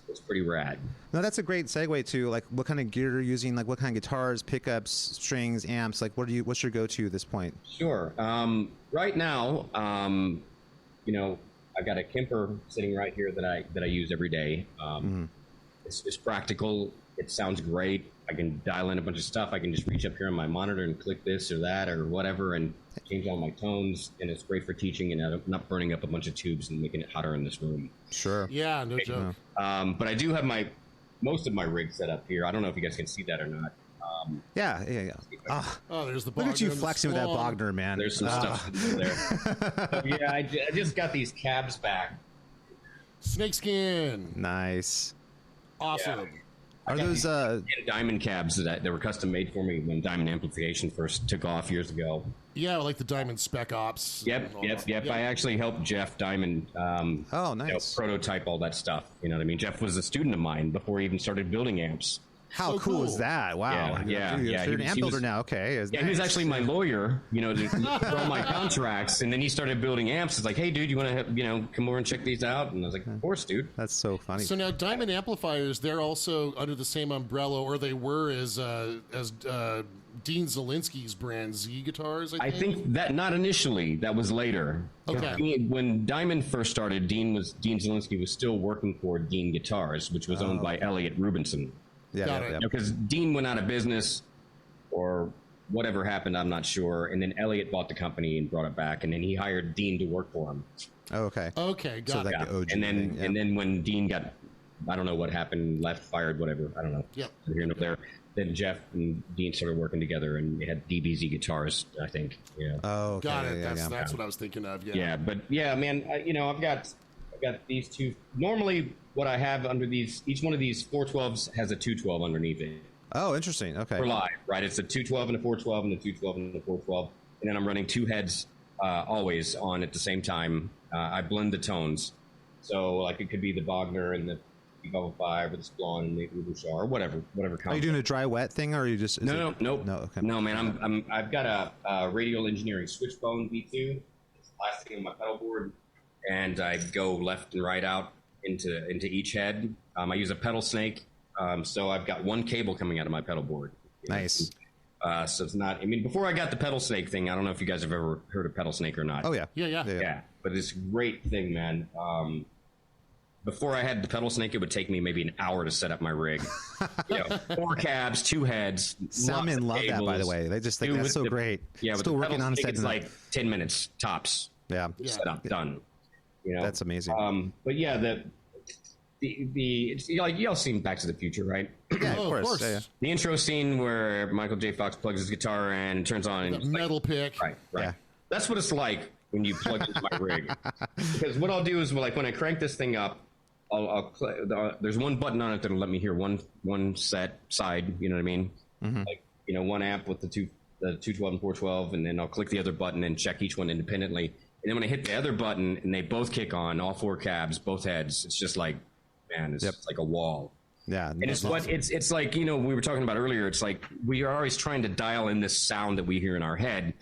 it's pretty rad. No, that's a great segue to like what kind of gear you're using, like what kind of guitars, pickups, strings, amps. Like, what's your go-to at this point? Sure. Right now, I've got a Kemper sitting right here that I use every day. It's practical. It sounds great. I can dial in a bunch of stuff. I can just reach up here on my monitor and click this or that or whatever and change all my tones. And it's great for teaching and not burning up a bunch of tubes and making it hotter in this room. Sure. Yeah, no joke. But I do have most of my rig set up here. I don't know if you guys can see that or not. Yeah. Oh, there's the Bogner. Look at you flexing with that Bogner, man. There's some stuff there. So, yeah, I just got these cabs back. Snakeskin. Nice. Awesome. Yeah. Are those Diamond cabs that were custom made for me when Diamond Amplification first took off years ago? Yeah, like the Diamond Spec Ops. Yep. I actually helped Jeff Diamond nice. prototype all that stuff. You know what I mean? Jeff was a student of mine before he even started building amps. How so cool is that? Wow. Yeah. You're an amp builder now. Okay. Yeah, he was actually my lawyer, for all my contracts. And then he started building amps. It's like, hey, dude, you want to, come over and check these out? And I was like, of course, dude. That's so funny. So now Diamond Amplifiers, they're also under the same umbrella, or they were as Dean Zielinski's brand, Z Guitars, I think that not initially. That was later. Okay. When Diamond first started, Dean Zielinski was still working for Dean Guitars, which was owned by Elliot Rubinson. Yeah. Because Dean went out of business or whatever happened, I'm not sure. And then Elliot bought the company and brought it back. And then he hired Dean to work for him. Oh, okay. Okay, got it. Like the OG and then thing, and then when Dean got, I don't know what happened, left, fired, whatever. I don't know. Yep. Here and there. Then Jeff and Dean started working together and they had DBZ guitars, I think. Yeah. Oh, okay. Got it. Yeah, That's what I was thinking of. Yeah, but yeah, man, I've got these two. Normally, what I have under these, each one of these 412s has a 212 underneath it. Oh, interesting. Okay. For live, right? It's a 212 and a 412 and a 212 and a 412, and then I'm running two heads always on at the same time. I blend the tones, so like it could be the Bogner and the B5 or the Splon and the Ubusha or whatever. Are you doing a dry wet thing, or are you just? Nope. No. Okay. No, man. I've got a Radial Engineering Switchbone V2. It's plastic on my pedal board, and I go left and right out into each head. I use a pedal snake, so I've got one cable coming out of my pedal board. Nice. So it's not. I mean, before I got the pedal snake thing, I don't know if you guys have ever heard of pedal snake or not. Oh yeah. Yeah. But it's a great thing, man. Before I had the pedal snake, it would take me maybe an hour to set up my rig. 4 cabs, 2 heads. Soundmen love that, by the way. They just think that's so great. Yeah, still working on it's like 10 minutes tops. Yeah. Set up, done. That's amazing. But yeah, it's like y'all seen Back to the Future, right? Yeah, of course. Yeah. The intro scene where Michael J. Fox plugs his guitar in and turns on The metal pick. Right. Yeah. That's what it's like when you plug into my rig. Because what I'll do is, like, when I crank this thing up, there's one button on it that'll let me hear one set side. You know what I mean? Mm-hmm. Like, 1 amp with the 212 and 412, and then I'll click the other button and check each one independently. And then when I hit the other button and they both kick on, all 4 cabs, both heads, it's just like, man, it's like a wall. Yeah, and it's like, we were talking about earlier. It's like we are always trying to dial in this sound that we hear in our head,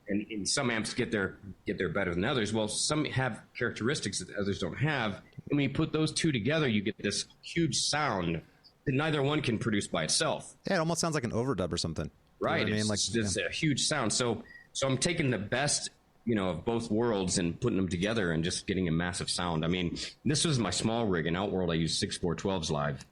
and some amps get there better than others. Well, some have characteristics that others don't have, and when you put those two together, you get this huge sound that neither one can produce by itself. Yeah, it almost sounds like an overdub or something. Right, You know what I mean? Like it's a huge sound. So I'm taking the best, of both worlds and putting them together and just getting a massive sound. I mean, this was my small rig. In Outworld, I used 6 412s live.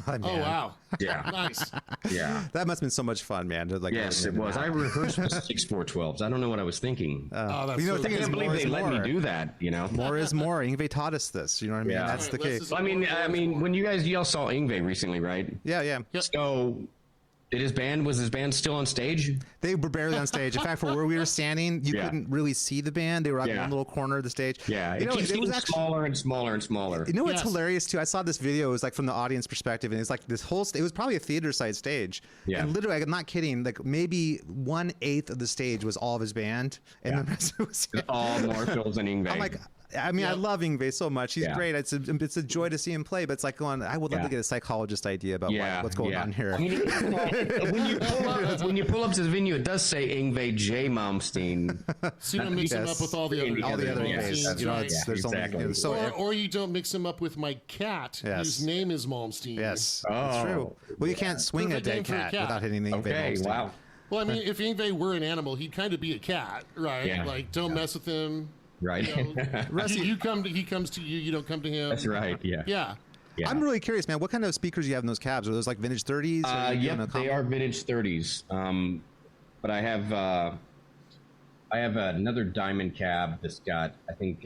Oh, wow. Yeah. Nice. Yeah. That must have been so much fun, man. Yes, it was. I rehearsed with 6 412s. I don't know what I was thinking. That's the so thing I is, can't believe more they is let me more. do that, More is more. Ingve taught us this. You know what I mean? Yeah. That's the Right, case. let's just- I mean, when y'all saw Ingve recently, right? Yeah. Yep. So, was his band still on stage? They were barely on stage. In fact, from where we were standing, you Yeah. couldn't really see the band. They were out in Yeah. one little corner of the stage. Yeah, You know, keeps it was getting actually. smaller and smaller and smaller. You know what's Yes. hilarious too? I saw this video. It was like from the audience perspective, and it's like this whole. It was probably a theater side stage. Yeah. And literally, I'm not kidding. Like maybe 1/8 of the stage was all of his band, and Yeah. the rest was. All Marshall's and Ingve. I'm like, I mean, I love Ingve so much. He's Yeah. great. It's a joy to see him play. But it's like going. I would love Yeah. to get a psychologist idea about what's going on here. I mean, when you pull up to the venue, it does say Ingve J. Malmsteen. So you don't mix him Yes. up with all the other All the other Yes, Ingves. that's You know, right. it's, there's Exactly. only so. Or you don't mix him up with my cat, Yes. whose name is Malmsteen. Yes, Oh. that's true. Well, you can't swing Perfect a name dead for a cat cat. without hitting the Ingve Okay, Malmsteen. wow. Well, I mean, if Ingve were an animal, he'd kind of be a cat, right? Yeah. Like, don't mess with him. Right. You know, he comes to you. You don't come to him. That's right. Yeah. Yeah. Yeah. I'm really curious, man. What kind of speakers do you have in those cabs? Are those like vintage 30s? Or Yep, they are vintage 30s. But I have another diamond cab that's got, I think,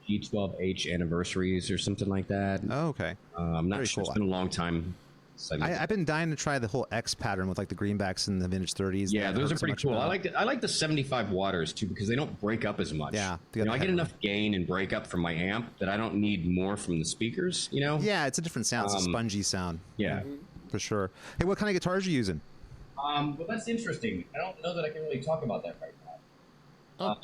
G12H anniversaries or something like that. Oh, okay. I'm not Very sure. cool. It's been a long time. I've been dying to try the whole X pattern with like the greenbacks and the vintage 30s. Yeah, that those I've are heard so pretty much cool. about. I like the 75 waters too because they don't break up as much. Yeah, they got you know, the I get headroom. enough gain and break up from my amp that I don't need more from the speakers. You know. Yeah, it's a different sound. It's a spongy sound. Yeah. For sure. Hey, what kind of guitars are you using? Well, that's interesting. I don't know that I can really talk about that right now. Oh,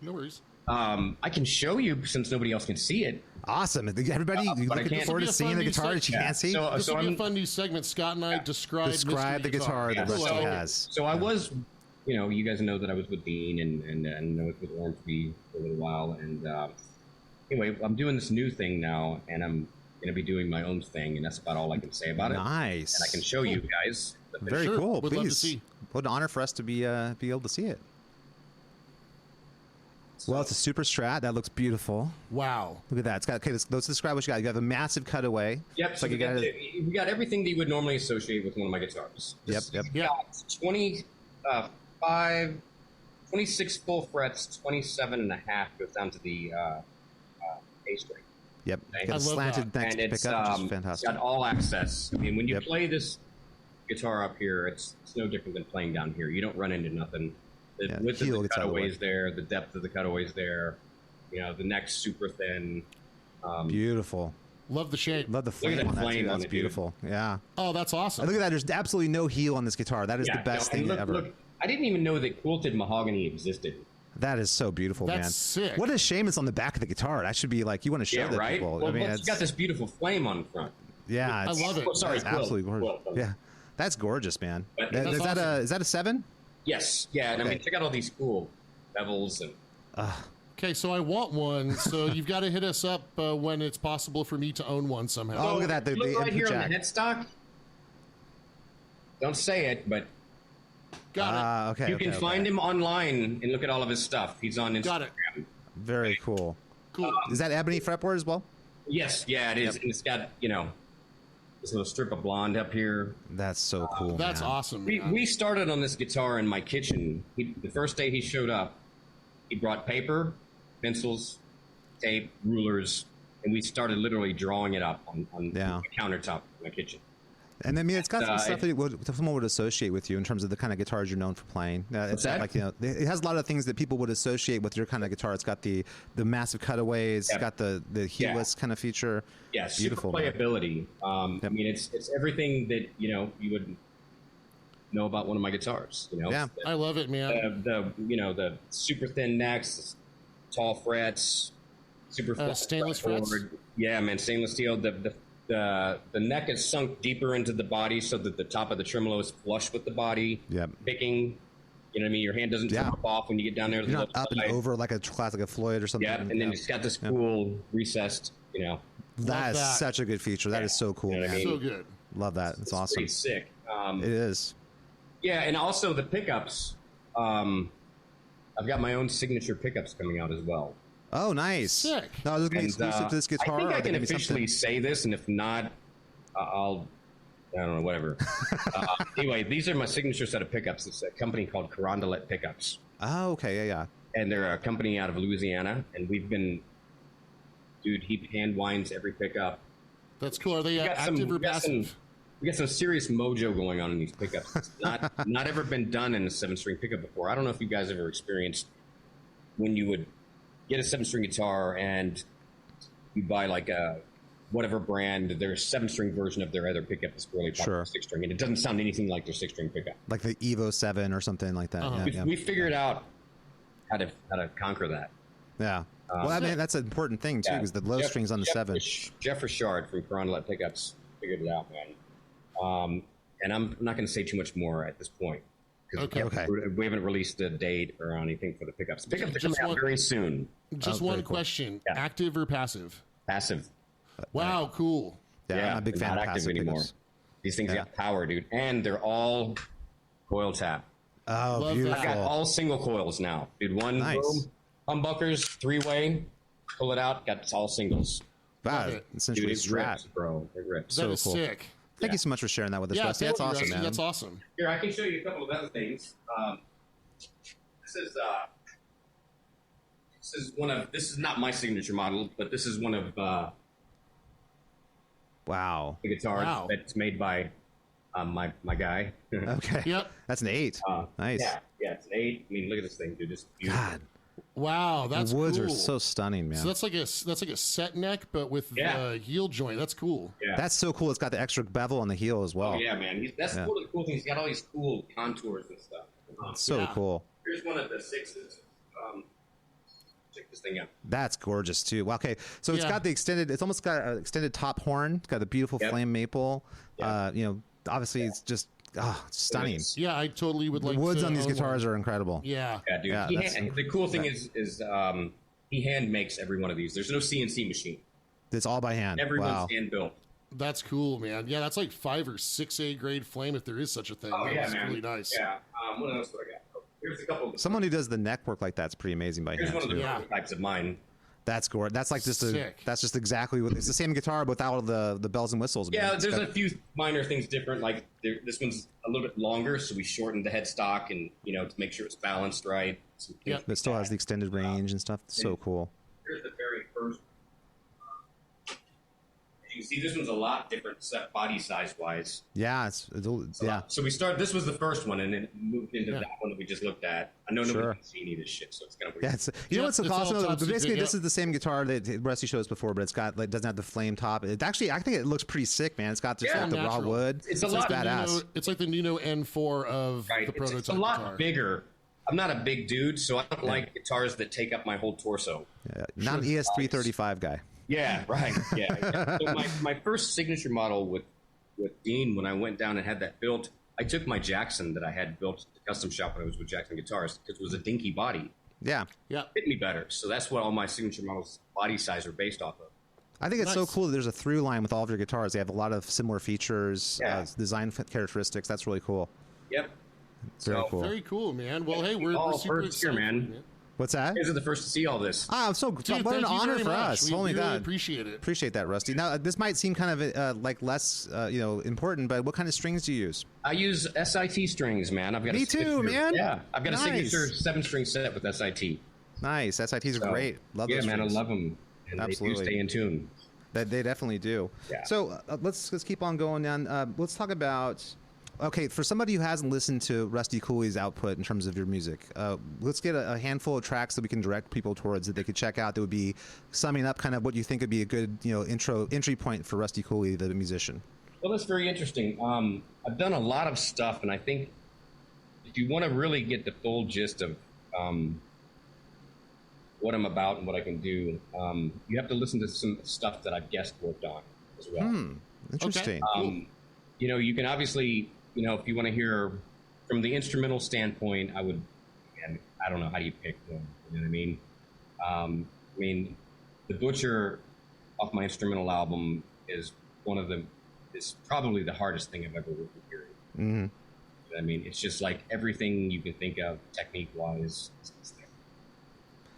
no worries. I can show you since nobody else can see it. Awesome. Everybody, you but I looking can't- forward to This will be seeing a fun the new guitar that you segment. can't see? So- This will be I'm- a fun new segment. Scott and I describe Describe the mystery guitar that Yeah, Rusty so- has. So I was, you guys know that I was with Dean and I was with Ormsby for a little while. And anyway, I'm doing this new thing now, and I'm going to be doing my own thing, and that's about all I can say about it. Nice. And I can show you guys. the Very Sure, cool. would love to Please. see. What an honor for us to be able to see it. Well, it's a super Strat. That looks beautiful. Wow. Look at that. It's got let's describe what you got. You have a massive cutaway. Yep. It's So like we got everything that you would normally associate with one of my guitars. Yep, yep. Yeah. 26 full frets, 27 and a half goes down to the A string. Yep. I Got a love slanted that. neck And it's pickup, which is it's fantastic. got all access. I mean, when you Yep. play this guitar up here, it's no different than playing down here. You don't run into nothing. The Yeah, width of heel the gets out of the way. cutaway's there. The depth of the cutaway's there. The neck's super thin. Beautiful. Love the shape. Love the at flame that on that flame too. on That's it, dude. beautiful. Yeah. Oh, that's awesome. And look at that. There's absolutely no heel on this guitar. That is the best and thing look, ever. Look, I didn't even know that quilted mahogany existed. That is so beautiful, That's man. sick. What a shame it's on the back of the guitar. That should be like you want to show Yeah, that right. people. Well, I mean, it's got this beautiful flame on the front. yeah, I it's, love it. Oh, sorry, It's absolutely quilt, gorgeous. quilt. Yeah, that's gorgeous, man. But Is that's that awesome. is that a 7? Yes, yeah, and I Okay. mean, check out all these cool bevels and. Okay, so I want one. So you've got to hit us up when it's possible for me to own one somehow. Oh, look at that. The Look right input here jack. on the headstock. Don't say it, but Got Okay. You can find him online and look at all of his stuff. He's on Instagram. Got it. Very cool. Cool. Is that ebony fretboard as well? Yes, yeah, it is. And it's got, this little strip of blonde up here. That's so cool. That's man. awesome. We started on this guitar in my kitchen. The first day he showed up, he brought paper, pencils, tape, rulers, and we started literally drawing it up on the countertop in my kitchen. And I mean, it's got some stuff that someone would associate with you in terms of the kind of guitars you're known for playing. It's got, like, it has a lot of things that people would associate with your kind of guitar. It's got the massive cutaways. It's got the heelless kind of feature. Yeah, beautiful super playability. I mean, it's everything that you would know about one of my guitars. Yeah, I love it, man. The super thin necks, tall frets, super flat stainless fretboard. frets. Yeah, man, stainless steel. The neck is sunk deeper into the body so that the top of the tremolo is flush with the body. Yep. Picking, you know what I mean? Your hand doesn't drop off when you get down there. You're not up and over like a classic of Floyd or something. Yeah, and then it's got this cool recessed, That is such a good feature. That is so cool. You know what I mean? So good. Love that. It's awesome. Pretty sick. It is. Yeah, and also the pickups. I've got my own signature pickups coming out as well. Oh, nice. Sick. Now, is it going to be exclusive to this guitar? I think I can or officially say this, and if not, I don't know, whatever. Anyway, these are my signature set of pickups. It's a company called Carondelet Pickups. Oh, okay. Yeah. And they're a company out of Louisiana, and he hand winds every pickup. That's cool. Are they active or passive? We got some serious mojo going on in these pickups. It's not ever been done in a 7-string pickup before. I don't know if you guys ever experienced when you would get a 7-string guitar and you buy like a whatever brand, their 7-string version of their other pickup is really popular 6-string, and it doesn't sound anything like their 6-string pickup. Like the Evo 7 or something like that. We figured out how to conquer that. Yeah. Well, I mean, that's an important thing too, because the low strings on the 7. Jeff Richard from Carondelet Pickups figured it out, man. And I'm not going to say too much more at this point. Okay. We haven't released a date or anything for the pickups. The pickups are coming out very soon. Just one question. Yeah. Active or passive? Passive. Wow, cool. Yeah, I'm a big fan of passive anymore. pickups. These things got power, dude. And they're all coil tap. Oh, Love beautiful. I got all single coils now. Dude, one boom, humbuckers, 3-way, pull it out, got all singles. Wow, essentially dude, it Strat. rips, bro. It rips. That is cool. sick. Thank you so much for sharing that with us, Rusty. Thank That's you, awesome, Rusty. man. That's awesome. Here, I can show you a couple of other things. This is not my signature model, but this is one of Wow. the guitars that's made by my guy. Okay. Yep. That's an 8. Nice. Yeah, it's an 8. I mean, look at this thing, dude. It's beautiful. God, Wow, that's the woods cool. are so stunning, man. So that's like a set neck, but with the heel joint. That's cool. Yeah. That's so cool. It's got the extra bevel on the heel as well. Oh, yeah, man. That's one of the cool things. He's got all these cool contours and stuff. So cool. Here's one of the 6s. Check this thing out. That's gorgeous too. Well, okay, so it's got the extended. It's almost got an extended top horn. It's got the beautiful flame maple. Obviously it's just stunning. Yeah, I totally would like. The woods to on these own guitars one. are incredible. Yeah. Yeah, dude. The cool thing is he hand makes every one of these. There's no CNC machine. It's all by hand. Everyone's hand built. That's cool, man. Yeah, that's like 5 or 6A grade flame if there is such a thing. Oh, That's man. really nice. Yeah. What else do I got? Oh, here's a couple. Someone who does the neck work like that's pretty amazing by Here's hand. one of the too. types of mine. That's gorgeous. That's like just Sick. that's just exactly what it's the same guitar but without the bells and whistles. Yeah, It's there's got- a few minor things different. Like this one's a little bit longer, so we shortened the headstock and to make sure it's balanced right. Yeah. It still has the extended range and stuff. So cool. Here's the very first. As you can see, this one's a lot different set body size wise. Yeah, it's yeah. So we started. This was the first one, and then it moved into that one that we just looked at. I know nobody can see any of this shit, so it's kind of weird. Yeah, you know what's it's all awesome? top Basically, secret, this is the same guitar that Rusty showed us before, but it's got like doesn't have the flame top. It actually, I think it looks pretty sick, man. It's got just like the raw natural. wood. It's a just lot badass. It's like the Nuno N4 of the prototype It's a lot guitar. bigger. I'm not a big dude, so I don't like guitars that take up my whole torso. Yeah, not an ES335 guy. Yeah, right. Yeah. So my first signature model with Dean, when I went down and had that built, I took my Jackson that I had built at the custom shop when I was with Jackson Guitars because it was a dinky body. Yeah. Yeah. Fit me better. So that's what all my signature models body size are based off of. I think it's so Nice. cool that there's a through line with all of your guitars. They have a lot of similar features, design characteristics. That's really cool. Yep. Very cool. Very cool, man. Well, hey, we're super first here, excited, man. What's that? You guys are the first to see all this. Ah, I'm so Dude, what an thank you honor very for much. us. We Holy really God. appreciate it. Appreciate that, Rusty. Now, this might seem kind of like less, important, but what kind of strings do you use? I use SIT strings, man. I've got Me a too, signature- man. Yeah, I've got Nice. a signature 7-string set with SIT. Nice. SITs are So, great. Love yeah, those man, I strings. love them. And Absolutely. they do stay in tune. That they definitely do. Yeah. So let's keep on going on. Let's talk about. Okay, for somebody who hasn't listened to Rusty Cooley's output in terms of your music, let's get a handful of tracks that we can direct people towards that they could check out. That would be summing up kind of what you think would be a good, entry point for Rusty Cooley, the musician. Well, that's very interesting. I've done a lot of stuff, and I think if you want to really get the full gist of what I'm about and what I can do, you have to listen to some stuff that I've guest worked on as well. Interesting. You can obviously, if you want to hear from the instrumental standpoint, I don't know, how do you pick one? You know what I mean? The Butcher off my instrumental album is is probably the hardest thing I've ever written, period. Mm-hmm. I mean, it's just like everything you can think of technique-wise is there.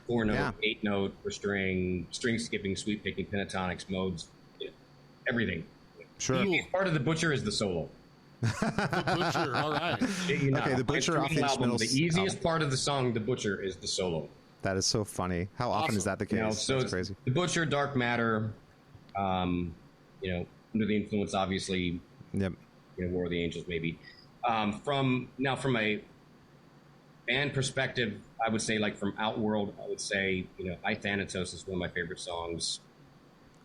4-note, 8-note per string skipping, sweep picking, pentatonics, modes, everything. Sure. The easiest part of the Butcher is the solo. The Butcher, all right. Okay, the Butcher off the album, instrumental. the easiest part of the song, the Butcher, is the solo. That is so funny. How often is that the case? So That's it's crazy. the Butcher, Dark Matter, Under the Influence, obviously. Yep. War of the Angels, maybe. From a band perspective, I would say, like from Outworld, I would say, I Thanatos is one of my favorite songs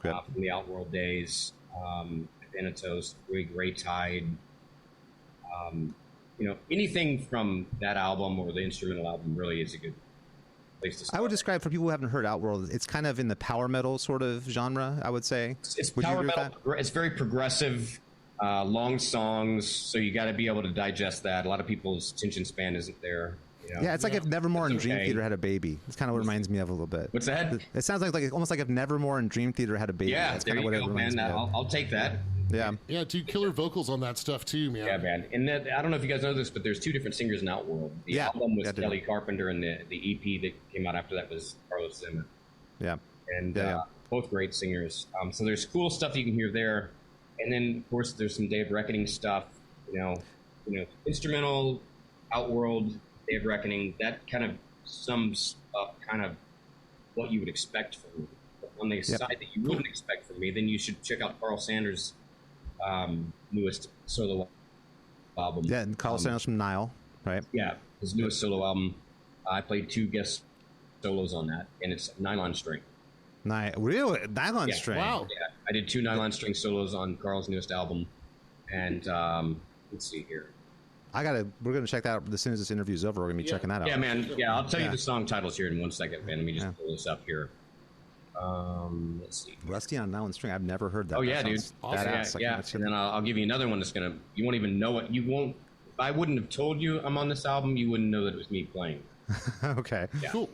from the Outworld days. Thanatos, Gray Tide. Anything from that album or the instrumental album really is a good place to start. I would describe, for people who haven't heard Outworld, it's kind of in the power metal sort of genre, I would say. It's Would you power agree with metal. that? It's very progressive, long songs, so you got to be able to digest that. A lot of people's attention span isn't there. Yeah, it's like if Nevermore and Dream okay. Theater had a baby. It's kind of what it reminds me of a little bit. What's that? It sounds like almost like if Nevermore and Dream Theater had a baby. Yeah, That's there kind of you what go, it reminds man. me of. I'll take that. Yeah. Yeah, dude, killer vocals on that stuff too, man. Yeah, man. And I don't know if you guys know this, but there's two different singers in Outworld. The album was Kelly Carpenter, and the EP that came out after that was Carlos Zimmer. Yeah. And both great singers. So there's cool stuff you can hear there. And then, of course, there's some Day of Reckoning stuff. Instrumental, Outworld, Day of Reckoning. That kind of sums up kind of what you would expect from me. But on the side that you wouldn't expect from me, then you should check out Carl Sanders' newest solo album. Yeah, and Carl Sanders from Nile, right? Yeah, his newest solo album. I played 2 guest solos on that, and it's nylon string. Really? Nylon string? Wow. Yeah, I did 2 nylon string solos on Carl's newest album, and let's see here. We're gonna check that out as soon as this interview is over. We're gonna be checking that out. Yeah, man. Yeah, I'll tell you the song titles here in 1 second, man. Let me just pull this up here. Let's see. Rusty on Nylon String. I've never heard that. Oh, That yeah, dude. sounds Awesome. badass. Yeah. And then I'll give you another one that's you won't even know it. You won't. If I wouldn't have told you I'm on this album, you wouldn't know that it was me playing. Okay. Yeah. Cool.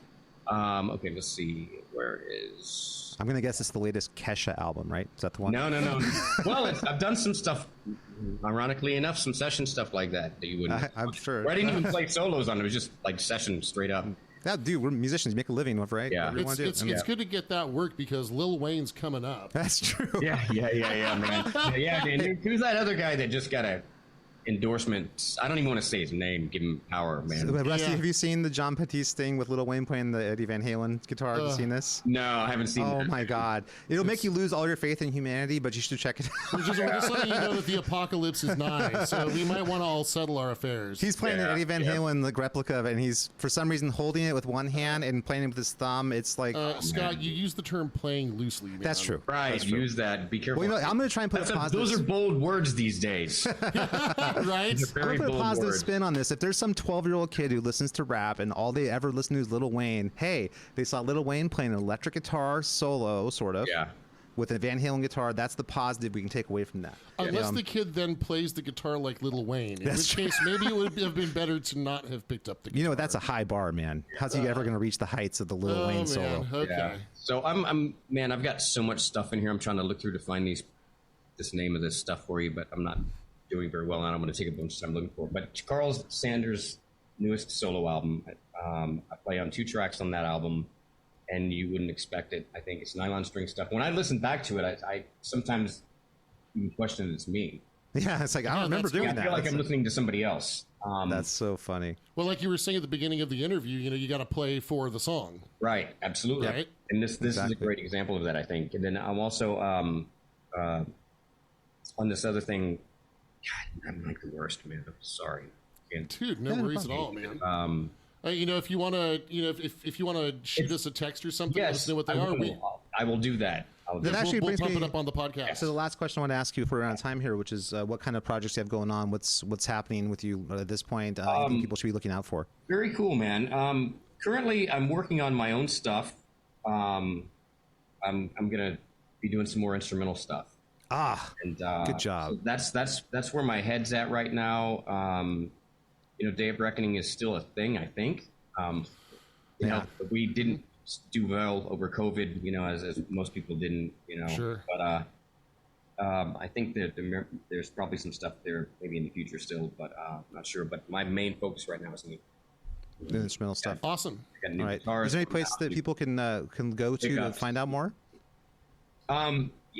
Okay, let's see. Where is? I'm gonna guess it's the latest Kesha album, right? Is that the one? No. Well, I've done some stuff. Ironically enough, some session stuff like that you wouldn't. I'm sure. I didn't even play solos on it. It was just like session straight up. Yeah, dude, we're musicians. You make a living with, right? Yeah. Whatever you wanna do. It's good to get that work because Lil Wayne's coming up. That's true. Yeah, man. Yeah, man. Who's that other guy that just got a endorsement? I don't even want to say his name. Give him power, man. Rusty, have you seen the John Batiste thing with Lil Wayne playing the Eddie Van Halen guitar? Have you seen this? No, I haven't seen Oh that. my God! It'll make you lose all your faith in humanity, but you should check it out. We're just letting you know that the apocalypse is nigh, so we might want to all settle our affairs. He's playing an Eddie Van Halen like replica of it, and he's for some reason holding it with one hand and playing it with his thumb. It's like Scott, you use the term playing loosely, man. that's true. Right, That's true. use that. Be careful. Well, I'm going to try and put a positive. Those are bold words these days. Right? Very I'm gonna put a bold positive word. spin on this. If there's some 12-year-old kid who listens to rap and all they ever listen to is Lil Wayne, hey, they saw Lil Wayne playing an electric guitar solo, sort of, Yeah. with a Van Halen guitar. That's the positive we can take away from that. Unless the kid then plays the guitar like Lil Wayne, in That's which case maybe it would have been better to not have picked up the guitar. You know, that's a high bar, man. How's he ever going to reach the heights of the Lil Wayne solo? Okay. Yeah. So I've got so much stuff in here. I'm trying to look through to find this name of this stuff for you, but I'm not doing very well, and I'm going to take a bunch of time looking for it. But Carl Sanders' newest solo album, I play on 2 tracks on that album, and you wouldn't expect it. I think it's nylon string stuff. When I listen back to it, I sometimes even question it's me. Yeah, it's like, I don't remember doing that. I feel like I'm listening to somebody else. That's so funny. Well, like you were saying at the beginning of the interview, you got to play for the song. Right, absolutely. Right. And this is a great example of that, I think. And then I'm also on this other thing. God, I'm like the worst, man. I'm sorry. Dude, no worries at all, man. If you want to, if you want to shoot us a text or something, let us know what they are. I will do that. That actually we'll brings pump me it up on the podcast. So the last question I want to ask you if we're on time here, which is what kind of projects you have going on? What's happening with you at this point? Anything people should be looking out for? Very cool, man. Currently, I'm working on my own stuff. I'm gonna be doing some more instrumental stuff. And good job. So that's where my head's at right now. Day of Reckoning is still a thing, I think. We didn't do well over COVID, as most people didn't, Sure. But I think that there's probably some stuff there maybe in the future still, but I'm not sure. But my main focus right now is me. The instrumental stuff. Awesome. Got new All right. guitars Is there any coming place out, that new people can go to pickups. find out more?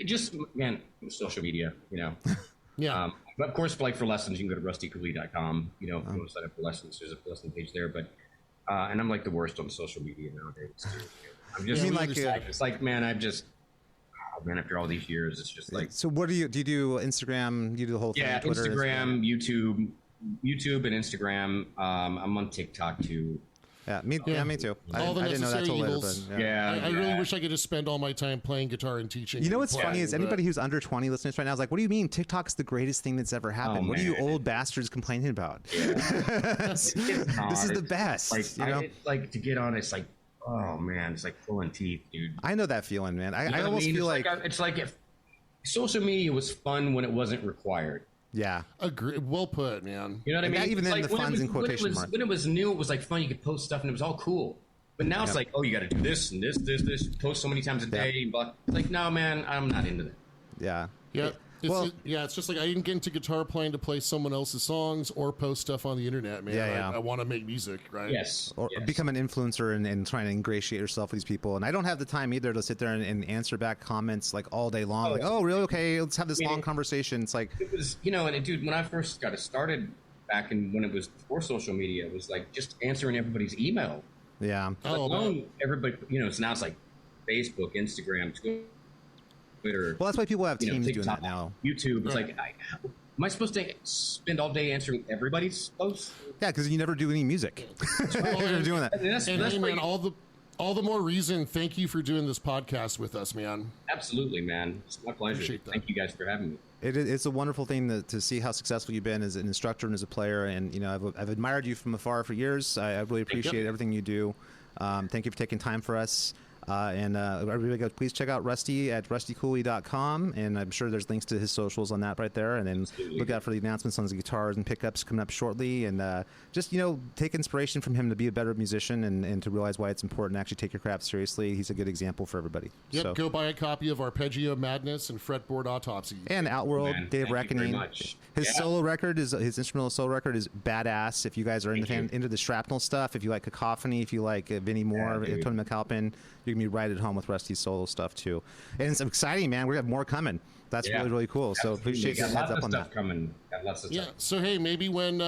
Just, man, social media, Yeah. But of course, like for lessons, you can go to rustycooley.com. If you want to sign up for lessons, there's a lesson page there. But and I'm like the worst on social media nowadays. Too. I'm just it's like, man, after all these years, it's just like. So what do you do? Instagram? You do the whole thing? Yeah, Twitter, Instagram, YouTube, and Instagram. I'm on TikTok too. Yeah, me too. All the I didn't know that necessary till later, evils. but Yeah, I really wish I could just spend all my time playing guitar and teaching. You know what's funny is but- anybody who's under 20 listening to this right now is like, what do you mean TikTok's the greatest thing that's ever happened? What are you old bastards complaining about? This is the best. Like to get on, it's like, oh man, it's like pulling teeth, dude. I know that feeling, man. I You know what almost mean? feel it's like if social media was fun when it wasn't required. yeah. Agree. Well put, man. You know what I mean? Even then, It's the when it fun's was- in quotation marks. When it was new, it was like fun. You could post stuff and it was all cool. But now it's like, oh, you got to do this and this. Post so many times a day. But like, no, man, I'm not into that. Yeah. Yeah. It's just like I didn't get into guitar playing to play someone else's songs or post stuff on the internet, man. Yeah. I want to make music, right? Yes. Or become an influencer and trying to ingratiate yourself with these people. And I don't have the time either to sit there and answer back comments like all day long. Oh, really? Okay, let's have this long conversation. It's like it was, and dude, when I first got started back when it was before social media, it was like just answering everybody's email. yeah. Everybody, so now it's like Facebook, Instagram, Twitter. Well, that's why people have teams doing TikTok, that now. YouTube. It's like, am I supposed to spend all day answering everybody's posts? Yeah, because you never do any music. You're doing that. That's And hey, man, like, all the more reason. Thank you for doing this podcast with us, man. absolutely, man. It's my pleasure. Appreciate that. Thank you guys for having me. It's a wonderful thing to see how successful you've been as an instructor and as a player. And I've admired you from afar for years. I really appreciate everything you do. Thank you for taking time for us. Everybody, please check out Rusty at rustycooley.com, and I'm sure there's links to his socials on that right there. And then look out for the announcements on his guitars and pickups coming up shortly. And just take inspiration from him to be a better musician and to realize why it's important to actually take your craft seriously. He's a good example for everybody. Yep. So. Go buy a copy of Arpeggio Madness and Fretboard Autopsy. And Outworld, Man, Day of thank you very Reckoning. much. His solo record his instrumental solo record is badass. If you guys are into the shrapnel stuff, if you like Cacophony, if you like Vinnie Moore, Tony McAlpin, you're gonna be right at home with Rusty's solo stuff too. And it's exciting, man. We have more coming. That's really, really cool. So appreciate your heads up on that. Coming. Got lots of Yeah. stuff. So hey, maybe when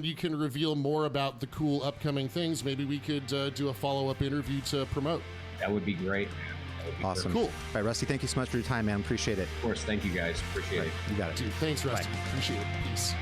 you can reveal more about the cool upcoming things, maybe we could do a follow-up interview to promote. That would be great, man. That would be Awesome. Cool. All right, Rusty, thank you so much for your time, man. Appreciate it. Of course. Thank you guys. Appreciate it. You got it. Dude, thanks, Rusty. Appreciate it. Peace.